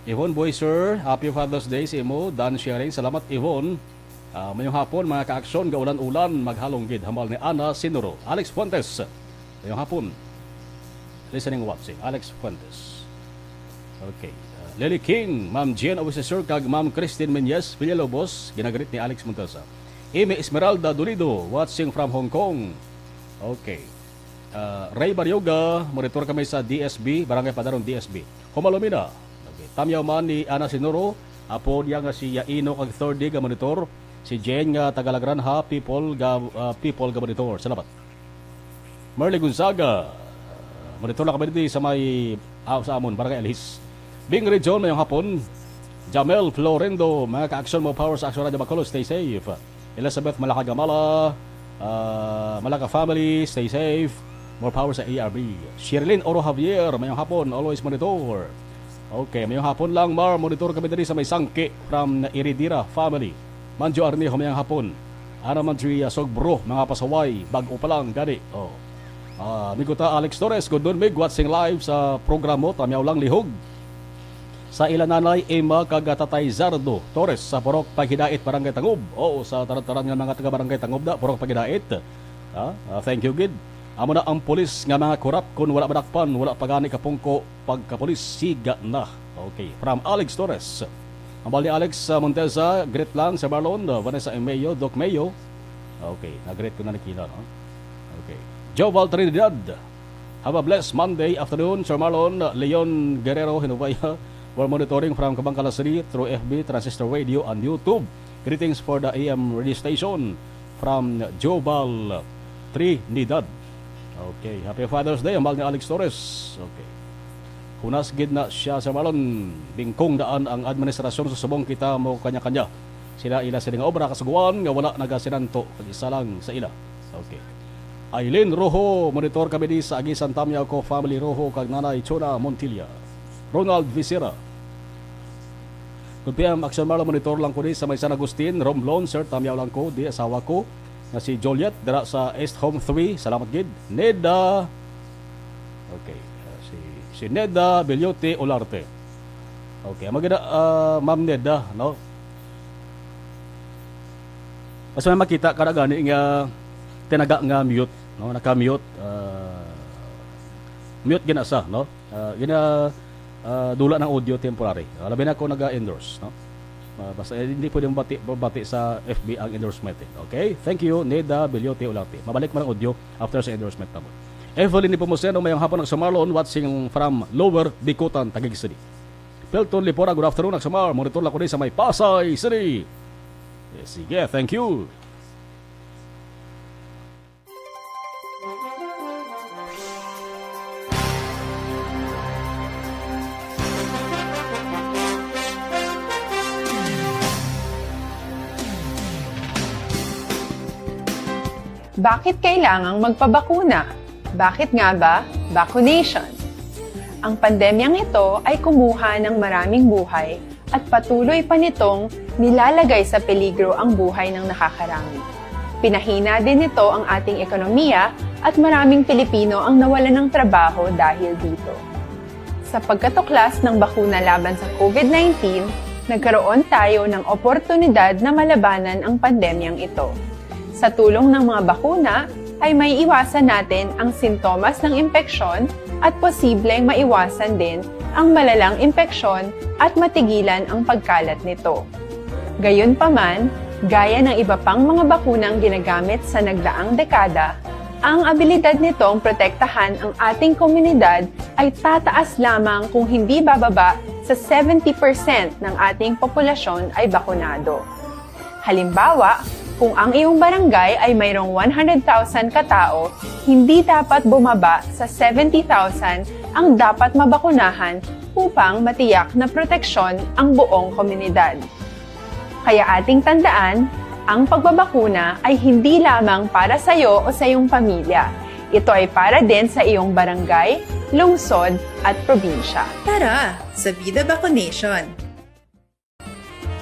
Yvonne Boyser, happy Father's Day sa imo. Dan Sharing, salamat Yvonne. Mayong hapon, mga ka-aksyon, gaulan-ulan, maghalong gid. Hambal ni Ana Sinuro. Alex Fuentes, mayong hapon. Listening watching. Alex Fuentes. Okay. Lily King, Ma'am Jean Officer kag Ma'am Christine Menyes, Villalobos, ginagarit ni Alex Montesa. Amy Esmeralda Dolido, watching from Hong Kong. Okay. Ray Baryoga, monitor kami sa DSB, Barangay Padaron DSB. Humalomina. Okay. Tamyaw man ni Ana Sinuro, apo niya nga si Yaino kag 3rd ga monitor. Si Jane nga Tagalagran ha, people ga monitor. Salamat. Merly Gonzaga, monitor na kami dito sa may sa amon, Barangay Alhis. Bing Region, mayong hapon. Jamel Florendo, mga ka-action mo power sa Action Radio Bacolod, stay safe. Elizabeth Malakagamala, Malaka family, stay safe. More power sa ARB. Sherilyn Oro Javier, mayong hapon, always monitor. Okay, mayong hapon lang, monitor kami dali sa may Sangke from Iridira family. Manjo Arnejo, mayong hapon. Ana Mandria Sogbro, mga pasaway, bago pa lang, gani. Oh. Miguta Alex Torres, good morning, watching live sa programo, tamyaw lang lihog. Sa ilananay Emma kagatatay Zardo Torres sa Porok Paghidait Barangay Tangob. Oo, sa taran-taran nga mga taga Barangay Tangob da Porok Paghidait. Thank you gid. Amo na ang pulis nga mga korap kun wala badakpan, wala pagani kapungko pagkapulis siga na. Okay, from Alex Torres. Ang bali Alex Monteza, great lang sa Marlon, Vanessa M. Mayo, Doc Mayo. Okay, na-great ko na nakita, no? Okay. Joval Trinidad. Have a blessed Monday afternoon, Sir Marlon. Leon Guerrero Hinubaya. We're monitoring from Kabangkala City through FB, Transistor Radio, and YouTube. Greetings for the AM radio station from Jobal Trinidad. Okay, happy Father's Day, ambal ni Alex Torres. Okay. Hunas gid na siya sa Marlon. Bingkong daan ang administrasyon sa subong kita mo kanya-kanya. Sila ila sa nga obra kasuguan nga wala nagasinanto kag isa lang sa ila. Okay. Aileen Rojo, monitor kami di sa Agisan Tamyaw ko family Rojo kag nanay Chona Montilla. Ronald Visera. Good PM, Action Marlon, monitor lang ko di sa may San Agustin, Romblon, sir, tamyaw lang ko, di asawa ko, na si Joliet, dara sa East Home 3, salamat gid. Neda, okay, si Neda Belyote Olarte. Okay, maganda, Ma'am Neda, no? Mas may makita kada gani nga tinaga nga mute, no? Naka-mute, mute ginasa, no? Dula ng audio temporary. Labi na ako nag-endorse, no? Basta hindi pwedeng bati sa FB ang endorsement. Okay? Thank you, Neda Belyote Olarte. Mabalik mo ng audio after sa endorsement tamo. Evelyn Nipomuceno, mayang hapon ng Samarlon, watching from Lower Bikutan, Taguig City. Pelton Lipora, good afternoon, Samar. Monitor lang ko din sa may Pasay City. Yes, sige, thank you. Bakit kailangang magpabakuna? Bakit nga ba vaccination? Ang pandemyang ito ay kumuha ng maraming buhay at patuloy pa nitong nilalagay sa peligro ang buhay ng nakakarami. Pinahina din nito ang ating ekonomiya at maraming Pilipino ang nawalan ng trabaho dahil dito. Sa pagkatuklas ng bakuna laban sa COVID-19, nagkaroon tayo ng oportunidad na malabanan ang pandemyang ito. Sa tulong ng mga bakuna, ay may iwasan natin ang sintomas ng impeksyon at posibleng maiwasan din ang malalang impeksyon at matigilan ang pagkalat nito. Gayunpaman, gaya ng iba pang mga bakunang ginagamit sa nagdaang dekada, ang abilidad nitong protektahan ang ating komunidad ay tataas lamang kung hindi bababa sa 70% ng ating populasyon ay bakunado. Halimbawa, kung ang iyong barangay ay mayroong 100,000 katao, hindi dapat bumaba sa 70,000 ang dapat mabakunahan upang matiyak na proteksyon ang buong komunidad. Kaya ating tandaan, ang pagbabakuna ay hindi lamang para sa iyo o sa iyong pamilya. Ito ay para din sa iyong barangay, lungsod at probinsya. Tara, sa Vida Vaccination!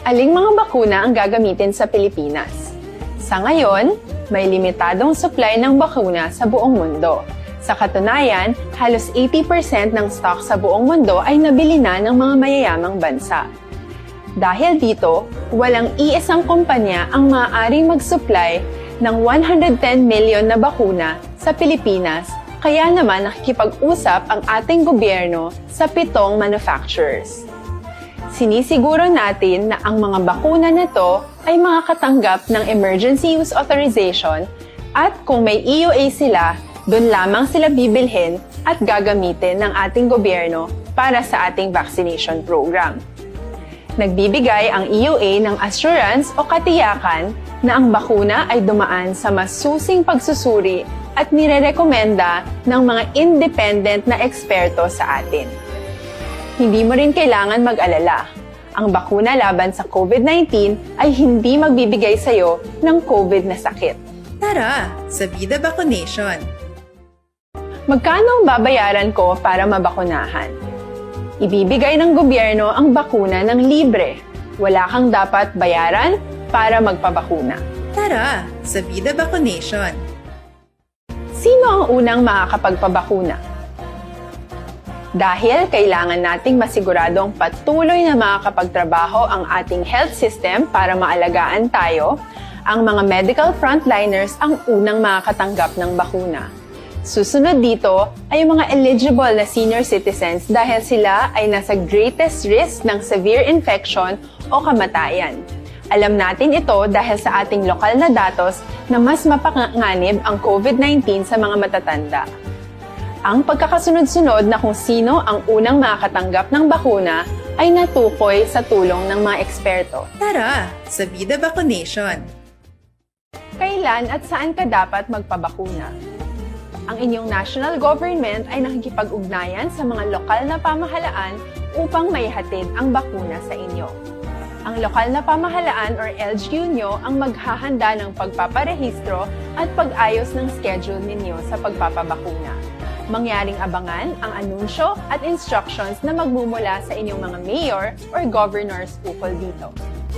Aling mga bakuna ang gagamitin sa Pilipinas? Sa ngayon, may limitadong supply ng bakuna sa buong mundo. Sa katunayan, halos 80% ng stock sa buong mundo ay nabili na ng mga mayayamang bansa. Dahil dito, walang iisang kumpanya ang maaaring mag-supply ng 110 million na bakuna sa Pilipinas, kaya naman nakikipag-usap ang ating gobyerno sa 7 manufacturers. Sinisiguro natin na ang mga bakuna nito ay makakatanggap ng Emergency Use Authorization at kung may EUA sila, doon lamang sila bibilhin at gagamitin ng ating gobyerno para sa ating vaccination program. Nagbibigay ang EUA ng assurance o katiyakan na ang bakuna ay dumaan sa masusing pagsusuri at nirerekomenda ng mga independent na eksperto sa atin. Hindi mo rin kailangan mag-alala. Ang bakuna laban sa COVID-19 ay hindi magbibigay sa iyo ng COVID na sakit. Tara, sa Vida Vaccination! Magkano ang babayaran ko para mabakunahan? Ibibigay ng gobyerno ang bakuna ng libre. Wala kang dapat bayaran para magpabakuna. Tara, sa Vida Vaccination! Sino ang unang makakapagpabakuna? Dahil kailangan nating masiguradong patuloy na makakapagtrabaho ang ating health system para maalagaan tayo, ang mga medical frontliners ang unang makakatanggap ng bakuna. Susunod dito ay mga eligible na senior citizens dahil sila ay nasa greatest risk ng severe infection o kamatayan. Alam natin ito dahil sa ating lokal na datos na mas mapanganib ang COVID-19 sa mga matatanda. Ang pagkakasunod-sunod na kung sino ang unang makakatanggap ng bakuna ay natukoy sa tulong ng mga eksperto. Tara, sa Vida Vaccination! Kailan at saan ka dapat magpabakuna? Ang inyong national government ay nakikipag-ugnayan sa mga lokal na pamahalaan upang maihatid ang bakuna sa inyo. Ang lokal na pamahalaan or LGU nyo ang maghahanda ng pagpaparehistro at pag-ayos ng schedule ninyo sa pagpapabakuna. Mangyaring abangan ang anunsyo at instructions na magmumula sa inyong mga mayor or governors ukol dito.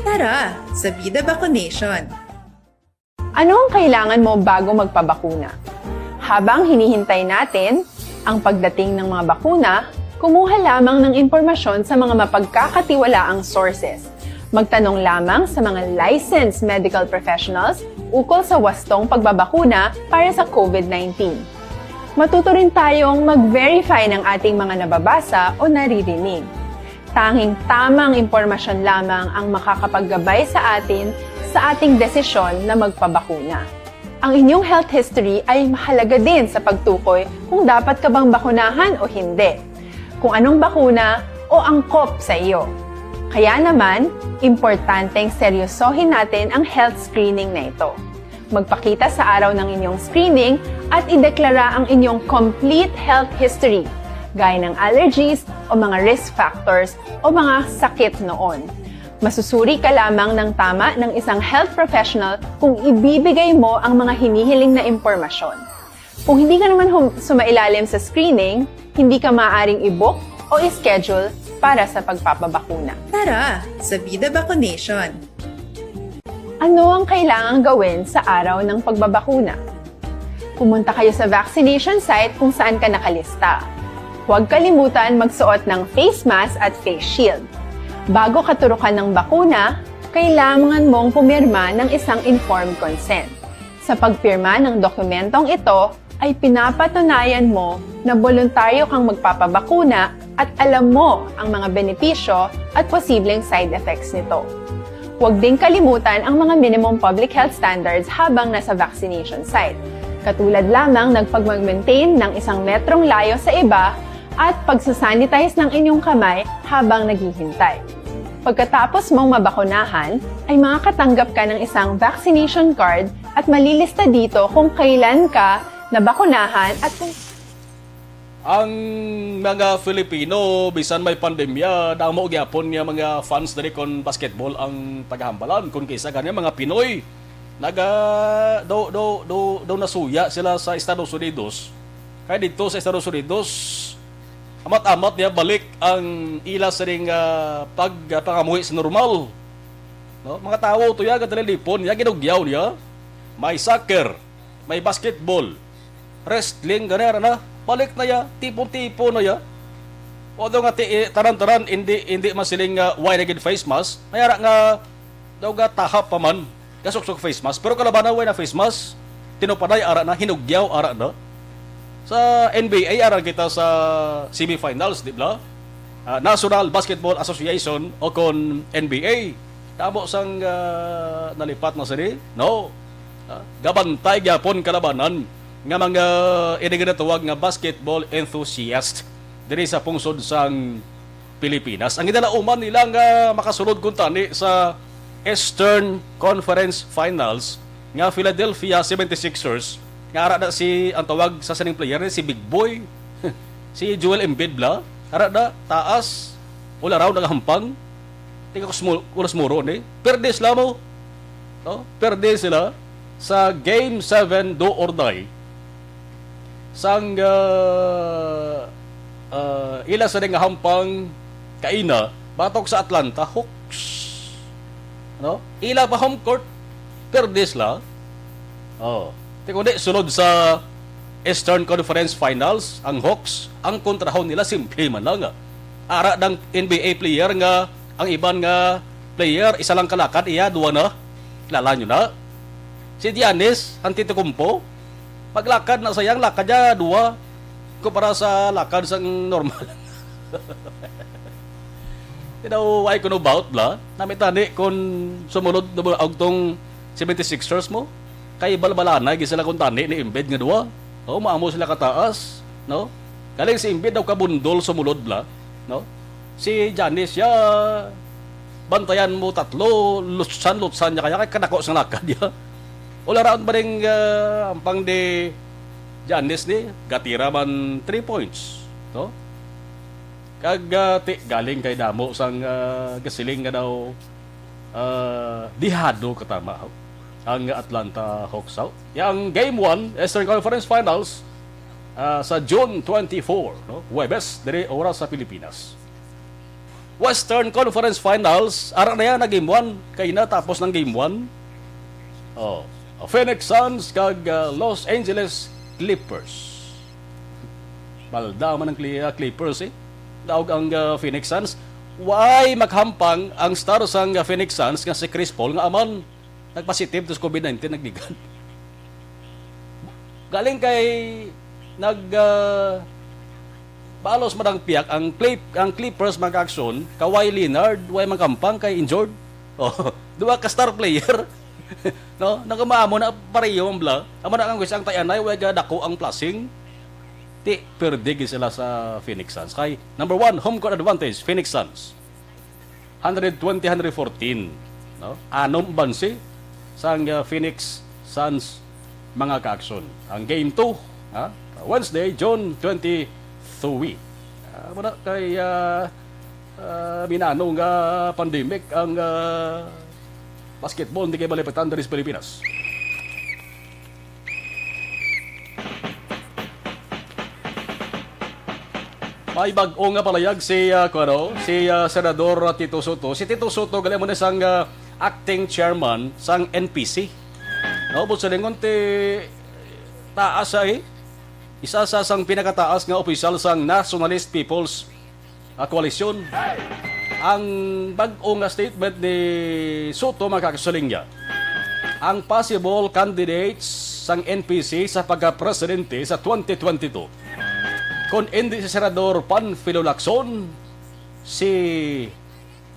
Tara, sa Vida Vaccination! Ano ang kailangan mo bago magpabakuna? Habang hinihintay natin ang pagdating ng mga bakuna, kumuha lamang ng impormasyon sa mga mapagkakatiwalaang sources. Magtanong lamang sa mga licensed medical professionals ukol sa wastong pagbabakuna para sa COVID-19. Matuto rin tayong mag-verify ng ating mga nababasa o naririnig. Tanging tamang impormasyon lamang ang makakapaggabay sa atin sa ating desisyon na magpabakuna. Ang inyong health history ay mahalaga din sa pagtukoy kung dapat ka bang bakunahan o hindi, kung anong bakuna o angkop sa iyo. Kaya naman, importanteng seryosohin natin ang health screening na ito. Magpakita sa araw ng inyong screening at ideklara ang inyong complete health history, gaya ng allergies o mga risk factors o mga sakit noon. Masusuri ka lamang ng tama ng isang health professional kung ibibigay mo ang mga hinihiling na impormasyon. Kung hindi ka naman sumailalim sa screening, hindi ka maaaring i-book o i-schedule para sa pagpapabakuna. Tara, sa Vida Vaccination! Ano ang kailangang gawin sa araw ng pagbabakuna? Pumunta kayo sa vaccination site kung saan ka nakalista. Huwag kalimutan magsuot ng face mask at face shield. Bago ka turukan ng bakuna, kailangan mong pumirma ng isang informed consent. Sa pagpirma ng dokumentong ito, ay pinapatunayan mo na voluntaryo kang magpapabakuna at alam mo ang mga benepisyo at posibleng side effects nito. Huwag ding kalimutan ang mga minimum public health standards habang nasa vaccination site. Katulad lamang ng pag-maintain ng 1 metrong layo sa iba at pagsasanitize ng inyong kamay habang naghihintay. Pagkatapos mong mabakunahan, ay makakatanggap ka ng isang vaccination card at malilista dito kung kailan ka nabakunahan at kung Ang mga Filipino, bisan may pandemya, damo gyapon nga mga fans diri kon basketball ang tagahambalan kun kaysa kanya mga Pinoy. Do nasuya sila sa Estados Unidos. Kaya dito sa Estados Unidos, amat-amat niya balik ang ila sa ring pagpangamuhi sa normal. No? Mga tao tuya gadalipon, ya ginugyaw niya. May soccer, may basketball, wrestling ganera na. Balik na ya, tipo-tipo na ya. Odo nga taran-taran hindi masiling wide-legged face mask. Mayara nga daw nga tahap pa man. Kasok-sok face mask. Pero kalabanan way na face mask, tinupaday ara na, hinugyaw ara na. Sa NBA ara kita sa semifinals, di ba? National Basketball Association o kon NBA. Tamo sang nalipat na sini. No. Gabantay gyapon kalabanan nga mga iniginatawag nga basketball enthusiast diri sa pungsod sang Pilipinas. Ang idalauman nila nga makasulod kun tani sa Eastern Conference Finals nga Philadelphia 76ers nga ara na si ang tawag sa saning player si Big Boy si Joel Embiid bla ara na taas wala raw nagahampang tingko kulas muro ni perde sila mo no perde sila sa game 7 do or die sang ila sa nga hampang kaina batok sa Atlanta Hawks no ila pa home court perdes la tikundi sulod sa Eastern Conference Finals ang Hawks ang kontrahon nila simple man lang ara ng NBA player nga ang iban nga player isa lang kalakad iya duwa na kilala nyo na si Giannis Antetokounmpo paglakad na sayang lakad niya dua kumpara sa lakad sang normal. Ay kuno bout bla namitani kon sumunod na og tong 76ers mo kay balbalana gi sila kun tani ni Embiid nga dua. Maamo sila kataas, no? Galing si Embiid daw kabundol sumunod bla, no? Si Giannis ya bantayan mo tatlo, lutsan niya kaya kay kadako sang lakad ya. Wala raon ba rin ampang de Giannis ni gatira man 3 points no kagati galing kay damo sang gasiling nga daw dihado katama ang Atlanta Hawks out yang game 1 Eastern Conference Finals sa June 24 no Huwebes diri oras sa Pilipinas. Western Conference Finals ara na yan na game 1 kay na tapos ng game 1 Phoenix Suns kag Los Angeles Clippers. Balda man ang Clippers Daog ang Phoenix Suns. Why maghampang ang star sang Phoenix Suns nga si Chris Paul nga aman nagpositive to COVID-19 nagligan. Galing kay balos madang piyak ang Clippers mag-action Kawhi Leonard way magkampang kay injured. Duwa ka star player. No, nagamaamo na pareho ang bla. Amo na ang gusto ang tayanay way dako ang plasing. Ti perdig sila sa Phoenix Suns. Kay number 1 home court advantage Phoenix Suns. 120-114, no? Anom bansi sang Phoenix Suns mga ka-action. Ang game 2, Wednesday, June 23. Amo na kay minano nga pandemic ang basketball hindi kayo malipatan dari sa Pilipinas. May bag-o nga palayag si Senador Tito Soto. Si Tito Soto gali mo na sang acting chairman sang NPC. No, but sa lingon ti taas isa sa pinakataas nga opisyal sang Nationalist People's Coalition. ang bag-o nga statement ni Soto makakasulingya. Ang possible candidates sang NPC sa pagka-presidente sa 2022. Kung hindi si Senador Panfilo Lacson, si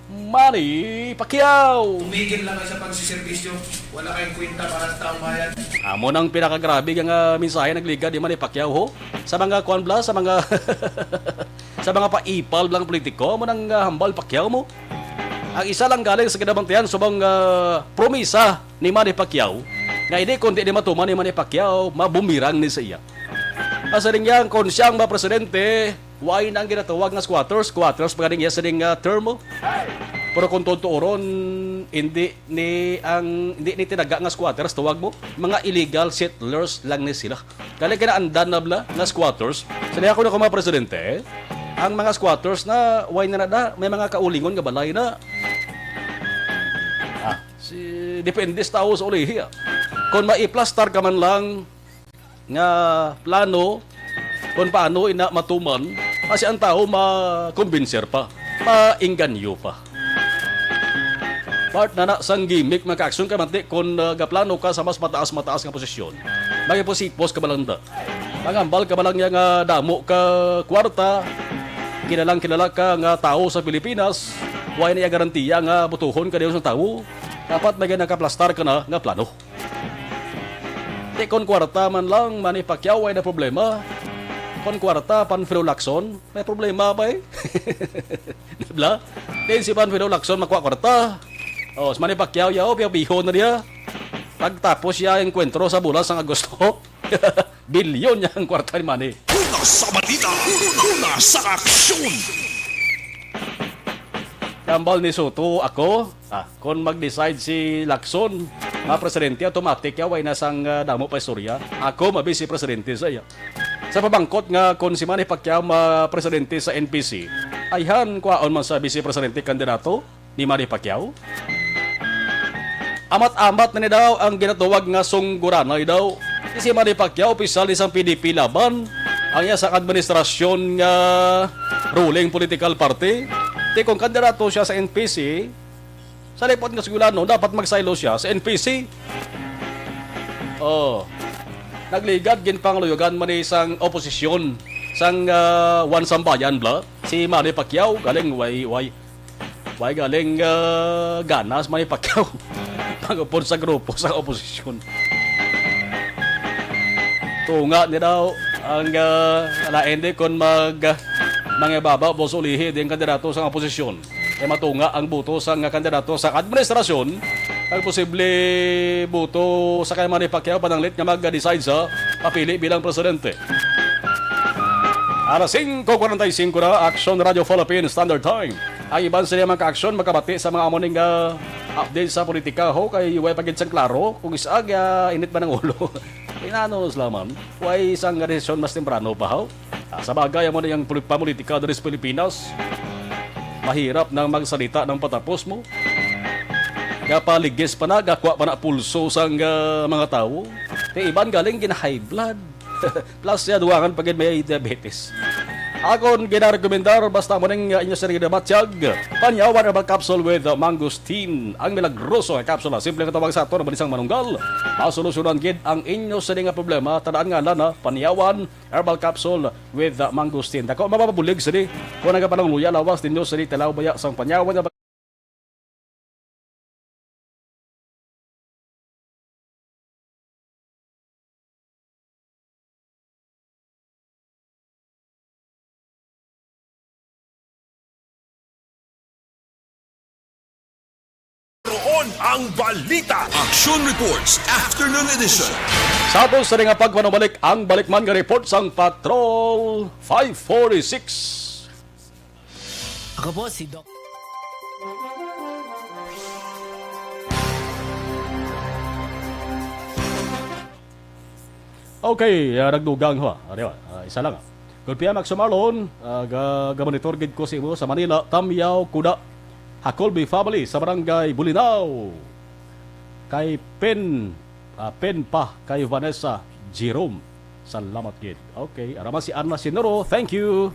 Manny Pacquiao. Tumigil lang kayo sa pagsiservisyo. Wala kayong kwenta para sa taong bayan. Amo nang pinakagrabe nga mensahe nagligad di Manny Pacquiao ho sa mga kwanbla, sa mga sa mga paipal lang politiko mo nang hambal Pacquiao mo. Ang isa lang galing sa kinabantayan subang promisa ni Manny Pacquiao nga hindi kundi di matuman ni Manny Pacquiao mabumirang ni sa iya. Asa rin yan, kung siyang presidente, why nang ginatawag nga squatters pagkaling yan sa ring term mo. Pero kung tuturon, hindi ni tinaga nga squatters, tawag mo, mga illegal settlers lang ni sila. Kaya kinaandan na bla nga squatters, sila ako na kung mga presidente, ang mga squatters na why na may mga kaulingon nga balay na. Depende sa tao sa ulihi. Kung maiplastar ka man lang nga plano kung paano ina matuman kasi ang tao makumbinser pa, maingganyo pa. Part na sang gimmick maka-aksyon ka manti kung gaplano ka sa mas mataas nga posisyon. Magiposipos ka balanda. Magambal ka balang nga damo ka kwarta, kilala ka nga tao sa Pilipinas, why na garantiya nga butuhon ka diyo sa tao, dapat may nakaplastar ka na nga plano. Di kon kwarta man lang, Manny Pacquiao ay na problema. Kon kwarta, Panfilo Lacson, may problema ba eh? Diba? Din si Panfilo Lacson makuha kwarta. O, si Manny Pacquiao, piyaw-piho na niya. Pagtapos siya yung kwentro sa bulan sa Agosto, bilyon niya ang kwarta ni Manny. Una sa balita, una sa aksyon. Kambal ni Soto, ako, kung mag-decide si Lacson, presidente, automatic yaway nasang damo pa istorya. Ako, mabisi presidente sa iya. Sa pabangkot nga, kung si Manny Pacquiao presidente sa NPC, ayhan, kwaon man sa vice presidente kandidato ni Manny Pacquiao. Amat-amat na ni daw ang ginatawag nga sungguranay daw. Si Manny Pacquiao, opisyal isang PDP laban, ang isang administrasyon nga ruling political party. Di kung kandidato siya sa NPC, sa lipot nga sigulano, dapat magsilo siya sa NPC. Nagligad, ginpangluyugan man isang oposisyon sang one sambayan bla. Si Manny Pacquiao, galing galing ganas Manny Pacquiao. Pagupon sa grupo sa oposisyon. Tunga ni daw ang alaende kung mga baba o sulihi din kandidato sa oposisyon. Matunga ang buto sa kandidato sa administrasyon ang posible buto sa kay Manny Pacquiao pananglit nga mag-decide sa papili bilang presidente. Alas 5:45 na, Action Radio Philippine Standard Time. Ang iban sila mga ka-aksyon makabati sa mga amoning update sa politika ho kay way pagid sang klaro kung isag init ba ng ulo. Inano slaman, way isang desisyon mas temprano pa ho. Sa bagay mo na yung pamulitika dari sa Pilipinas, mahirap nang magsalita ng patapos mo. Kapaligis pa na, gakwa pa na pulso sa mga tao. Iban galing high blood. Plus siya duwangan pagid may diabetes. Akon ginarekomendar basta mo nang inyo sarili na matiyag. Panyawan herbal capsule with mangosteen. Ang milagroso nga kapsula. Simple nga tawag sa ato na banisang manunggal. Masolusyonan gid ang inyo sarili nga problema. Tandaan nga na panyawan herbal capsule with mangosteen. Dako mapapabulig sini. Kung nagapanang luya lawas ninyo sini talaw baya sang panyawan. Naroon ang balita. Action Reports Afternoon Edition. Sa ato sa nga pagpanubalik ang balikman nga report sang Patrol 546. Ako po si Doc. Okay, nagdugang ho. Isa lang. Gulpiya magsumalon, gamonitor gid ko si mo sa Manila, Tamyaw, Kuda, Hacolby family sa barangay Bulinaw. Kay Pen pa kay Vanessa Jerome. Salamat gid. Okay, arama si Anna Sinoro. Thank you.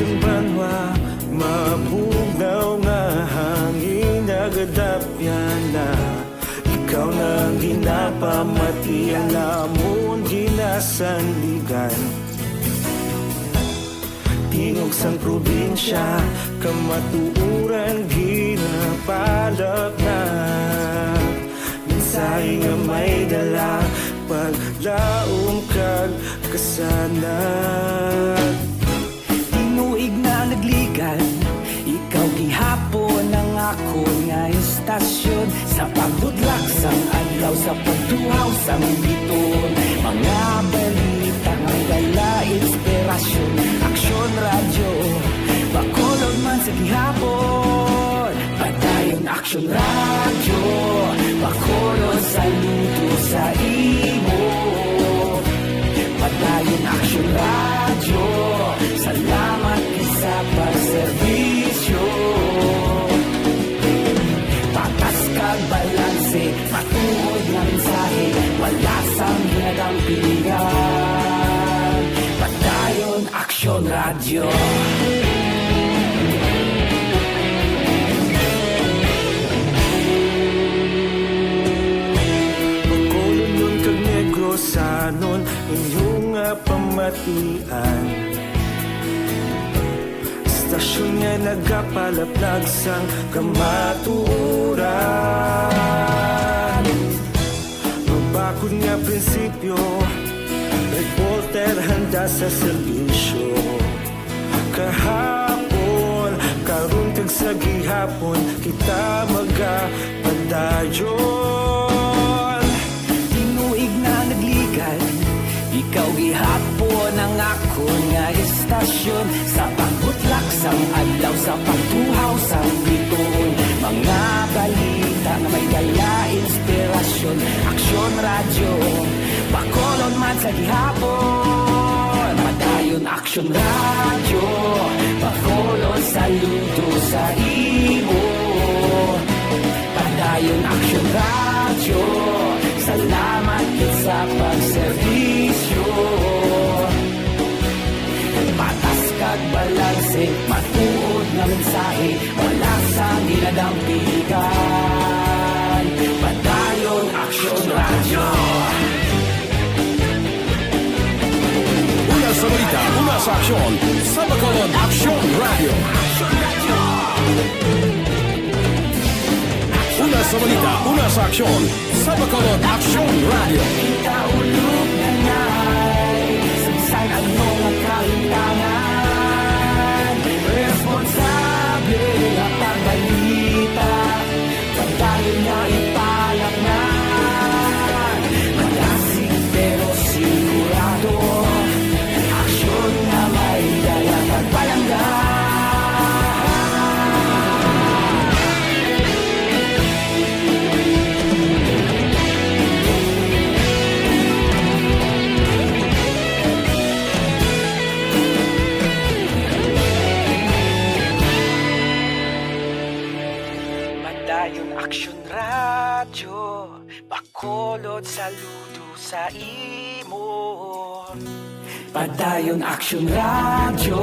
sang banwa mabugnaw nga hangin nagadapyan na ikaw nang ginapamatian namon ginasandigan tingog sang probinsya kamatuuran ginapalak na minsay nga may dala paglaom kag kasanag tinuig na nagligan ikaw gihapon ang ako nga istasyon sa pagdudlak sang adlaw sa pagduhaw sang biton mga balita nga dala inspirasyon aksyon radyo bakolog man sa gihapon padayon aksyon radyo bakolog saludo sa imo padayon aksyon radyo salamat sa pagserbisyo patas kag balanse matuod na mensahe wala sang ginagampingan padayon aksyon radyo Bacolod nun kag Negros sanon inyong pamatian Istasyon nga nagapalaplag sang kamaturan Mabakod nga prinsipyo reporter handa sa serbisyo kahapon karon kag sa gihapon kita magapadayon tinuig na nagligan ikaw gihapon ang ako nga istasyon sa pagbutlak sang adlaw sa pagtuhaw sang biton mga balita nga may dala inspirasyon aksyon radyo bakolod man sa gihapon padayon aksyon radyo bakolod saludo sa imo padayon aksyon radyo salamat kit sa pagserbisyo patas kag balanse matuod nga mensahe wala sang ginadampigan padayon aksyon radyo Una sa balita, una sa aksyon, sa Bacolod Aksyon Radio. Una sa balita, una sa aksyon, sa Bacolod Aksyon Radio. Kaulog na na'y sagsay ang mga kahintangan responsable na pagbalita pagdayon na ipalak na malasig pero sigurado aksyon na may dalang pagpalanggan Padayon aksyon radyo bakolod saludo sa imo padayon aksyon radyo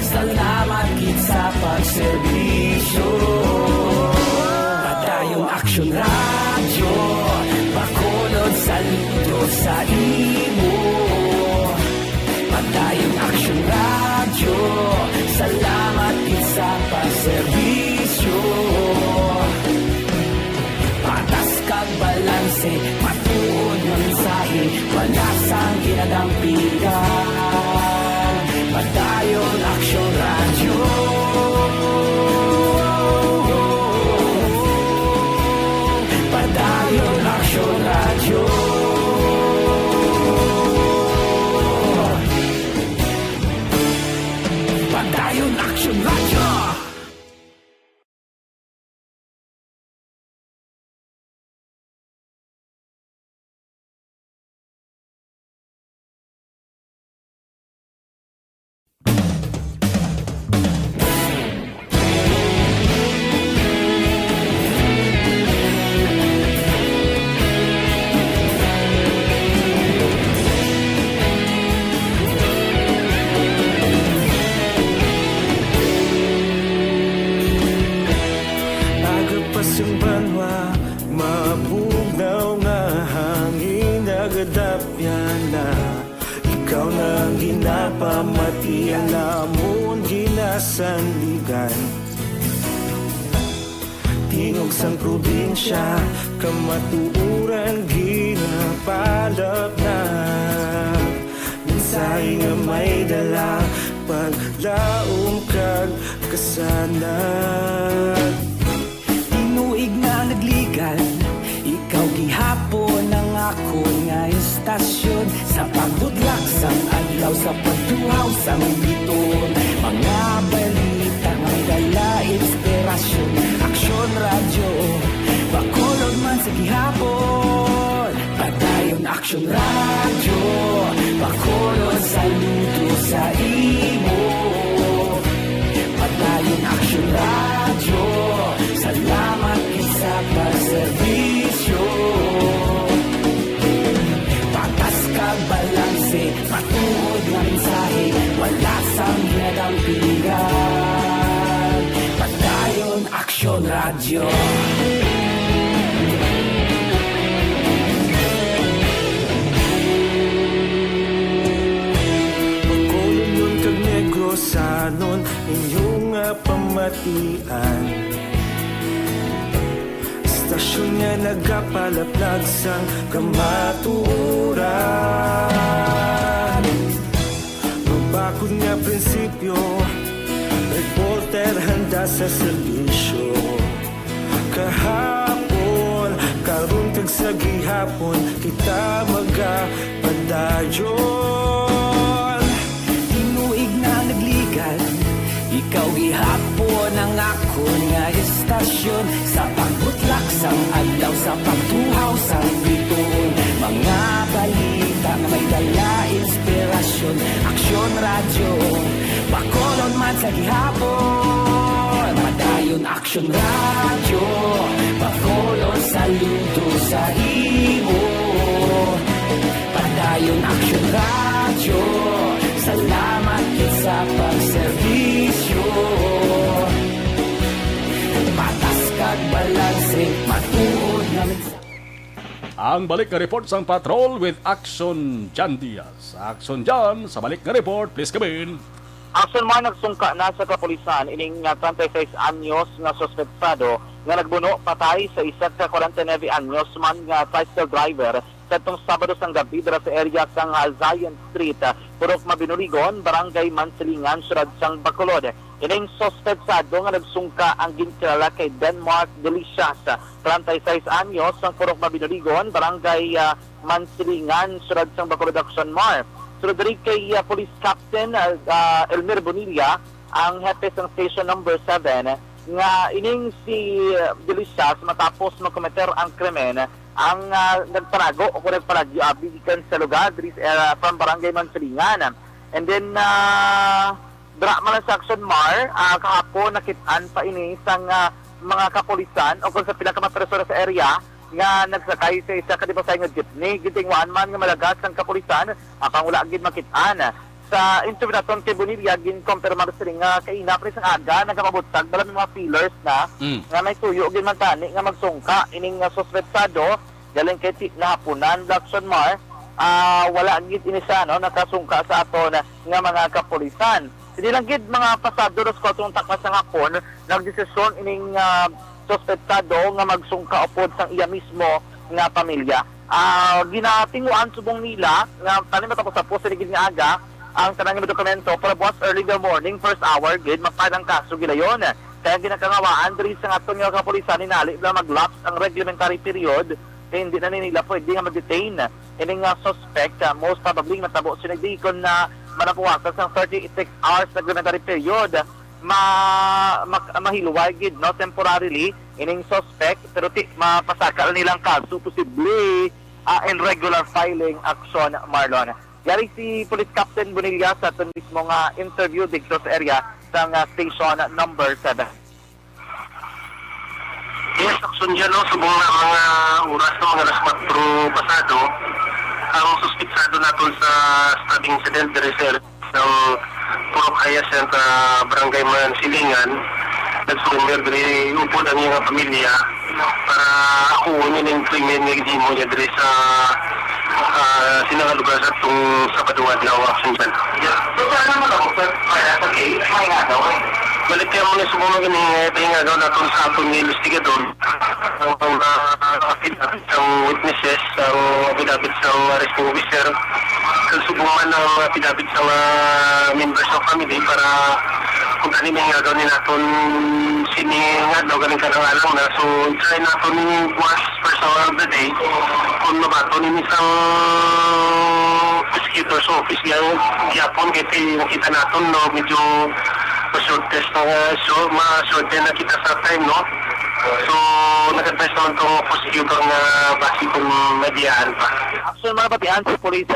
salamat kit sa pagserbisyo padayon aksyon radyo bakolod saludo sa imo padayon aksyon radyo salamat kit sa pagserbisyo patas kag balanse matuod nga mensahe wala sang ginadampigan padayon aksyon radyo sandigan. Tingog sang probinsya, kamatuuran ginapalap na. Minsay nga may dala, paglaom kag kasanad. Tinuig na nagligan, ikaw gihapon ang ako nga istasyon. Sa pagbutlak sang adlaw, sa pagtuhaw sang biton. Mga balita may dala inspirasyon. Aksyon radyo, bakulog man sa gihapon. Padayon aksyon radyo, bakulog saludo sa imo. Padayon aksyon radyo, salamat sa pagserbisyo. Patas kag balanse, patuod nga mensahe, wala sang hinadampingan. Padayon aksyon radyo. Pagkulong nun kag Negrosanon, inyong pamatian. Stasyon nga nagapalaplag sang kamaturan. Mabakod nga prinsipyo, reporter handa sa serbisyo. Kahapon, karon kag sa gihapon, kita magapadayon. Tinuig na nagligan, ikaw gihapon ang ako nga istasyon. Sa pagbutlak sang adlaw, sa pagtuhaw sang biton. Mga balita nga may dala inspirasyon. Aksyon radyo, bakolon man sa gihapon. Padayon aksyon radyo, bakolon saludo sa imo. Padayon aksyon radyo, salamat sa pagserbisyo. Patas kag balanse, matuod namin sa... Ang balik nga report sang patrol with Action Jan Diaz. Action Jan, sa balik nga report, please come in. Action man nagsungka na sa kapulisan ining 36 anyos nga suspetsado nga nagbuno patay sa isa ka 49 anyos man nga tricycle driver sa itong Sabado sang gabi dira sa area sang Zion Street, Purok Mabinurigon, Barangay Mansilingan, Siyudad sang Bacolod. Ining suspetsado nga nagsungka ang ginkilala kay Denmark Delicias, 36 anyos, sang Purok Mabinurigon, Barangay Mansilingan, Siyudad sang Bacolod, Action Mar. Sunod rin kay Police Captain Elmer Bonilla, ang hepe ng Station Number 7, nga ining si Delicias matapos makometer ang krimen, ang nagparago o nagparagikan sa lugar from Barangay Mansilingan. And then, drama lang sa Action Mar, kahapon nakitaan pa ini sang mga kapulisan o kung sa pinakamapresora sa area, nga nagsakay sa isa kadipasay nga jeepney, gitingwaan man nga malagas ang kapulisan, apang wala gid makitaan. Sa interview naton kay Bonilla, ginkompirmar sila nga kaina pa sa aga, nagkamabutsag, bala may mga feelers na, nga may tuyo, gin man tani, nga magsungka, ining suspetsado, galing kay na hapunan, Action Mar, wala gid inisa, no, nakasungka sa aton nga mga kapulisan. Hindi lang gid mga pasado, dos ko itong takmas ng hapon, nagdesisyon ining suspetsado nga magsungka upod sang iya mismo nga pamilya. Ginatinguan subong nila nga tanim matapos sa post ligid nga aga ang tanang nga dokumento para buwas early in the morning, first hour gid mapadang kaso gilayon. Kaya ginakangawaan diri sa aton nga kapulisan inali na mag-lapse ang reglementary period kaya hindi na nila pwede nga mag-detain ining suspect. Most probably natabo sinagdikon na manapuwasan sa 36 hours reglementary period. Mahilway gid, no, temporarily ining suspect, pero mapasakal nilang kaso posible in regular filing action, Marlon. Yari si Police Captain Bonilla sa itong mismo nga interview dito sa area sa Station Number 7. Yes, action dyan, no, subong na mga oras ng mga alas 4 pasado, ang suspitsado natin sa stabbing incident dari sa Purok Hyacinth, Barangay Mansilingan, nag-surrender diri upod ang iyang pamilya para ako niya ng krimen nga gihimo niya diri sa sinangalugar sa itong Sabaduan na action dyan. So, saan naman ako, sir? Kaya sa case, may nga daw eh. Balik kaya mo na sumunod ni nga daw natin sa atong investigador ang affidavit ng witnesses, ang affidavit ng arresting officer, kasubungan ng affidavit ng members of family para kung kani may nga daw ni natin sini nga daw galing ka ng alam na. So, try natin buwas first hour of the day kung mabato ni isang prosecutor's office yung yapon kasi nakita natin no, medyo ma-short test ma-short na kita sa time no. So, nag-advise naman itong prosecutor na basi kung mediyaan pa. Action mga batian si Police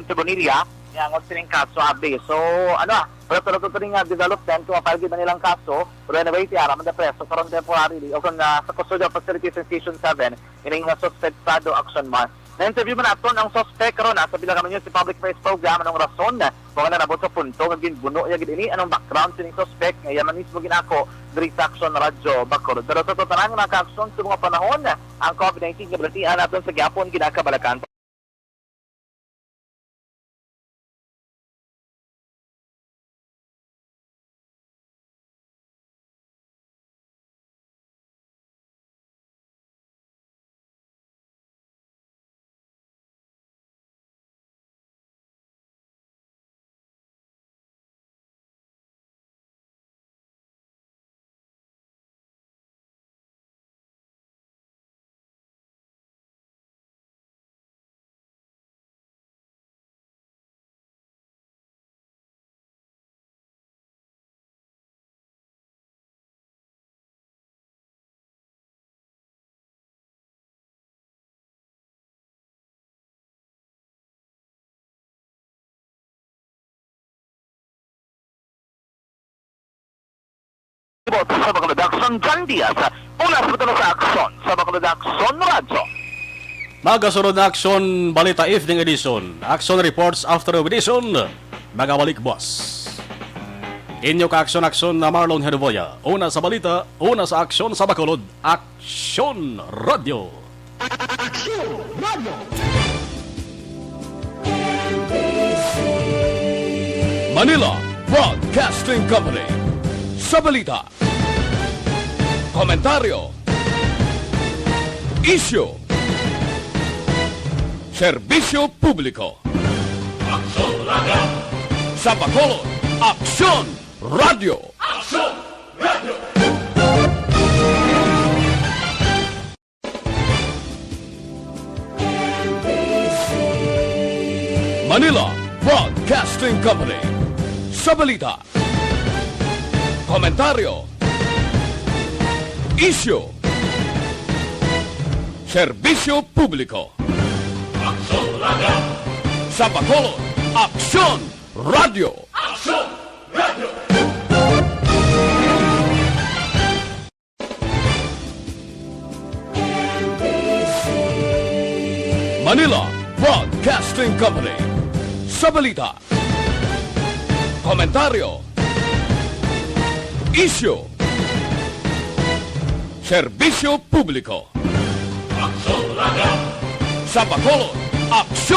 sa Bonilla, yang sining kaso abi. So, wala talaga ito rin development kung mapalagid na nilang kaso, pero anyway, tiara, manda-preso, karoon temporarily, o kung sa custodial facilities in Station 7, ining suspectado action man. Na-interview mo natin ang suspect karon sa bilang naman yun si Public Affairs Program, anong rason na kung nabot sa punto, naging buno, yagid ini, anong background sining suspect, ngayon man mismo ginako, diri sa action radyo, Bacolod. Pero sa totalang mga ka-action sa mga panahon, ang COVID-19 kabalatian natin sa Gyapon, ginakabalakan. Sa Bacolod Action, John Diaz, ulas mo sa aksyon sa Bacolod Action Radyo. Magasunod na action, Balita Evening Edition. Action reports after edition. Magabalik boss. Inyo ka aksyon na Marlon Herboya. Una sa balita, una sa aksyon sa Bacolod. Action Radio. Action Radio. Manila Broadcasting Company. Sa balita, komentaryo, issue, serbisyo publiko. Aksyon Radio. Sa Bacolod, Aksyon Radio. Aksyon Radio. Manila Broadcasting Company. Sa balita, komentaryo, issue, serbisyo publiko. Aksyon Radio. Sa Bacolod, Aksyon Radio. Aksyon Radio. Manila Broadcasting Company. Sa balita, komentaryo, issue, serbisyo publiko. Aksyon Radio. Sa Bacolod, Aksyon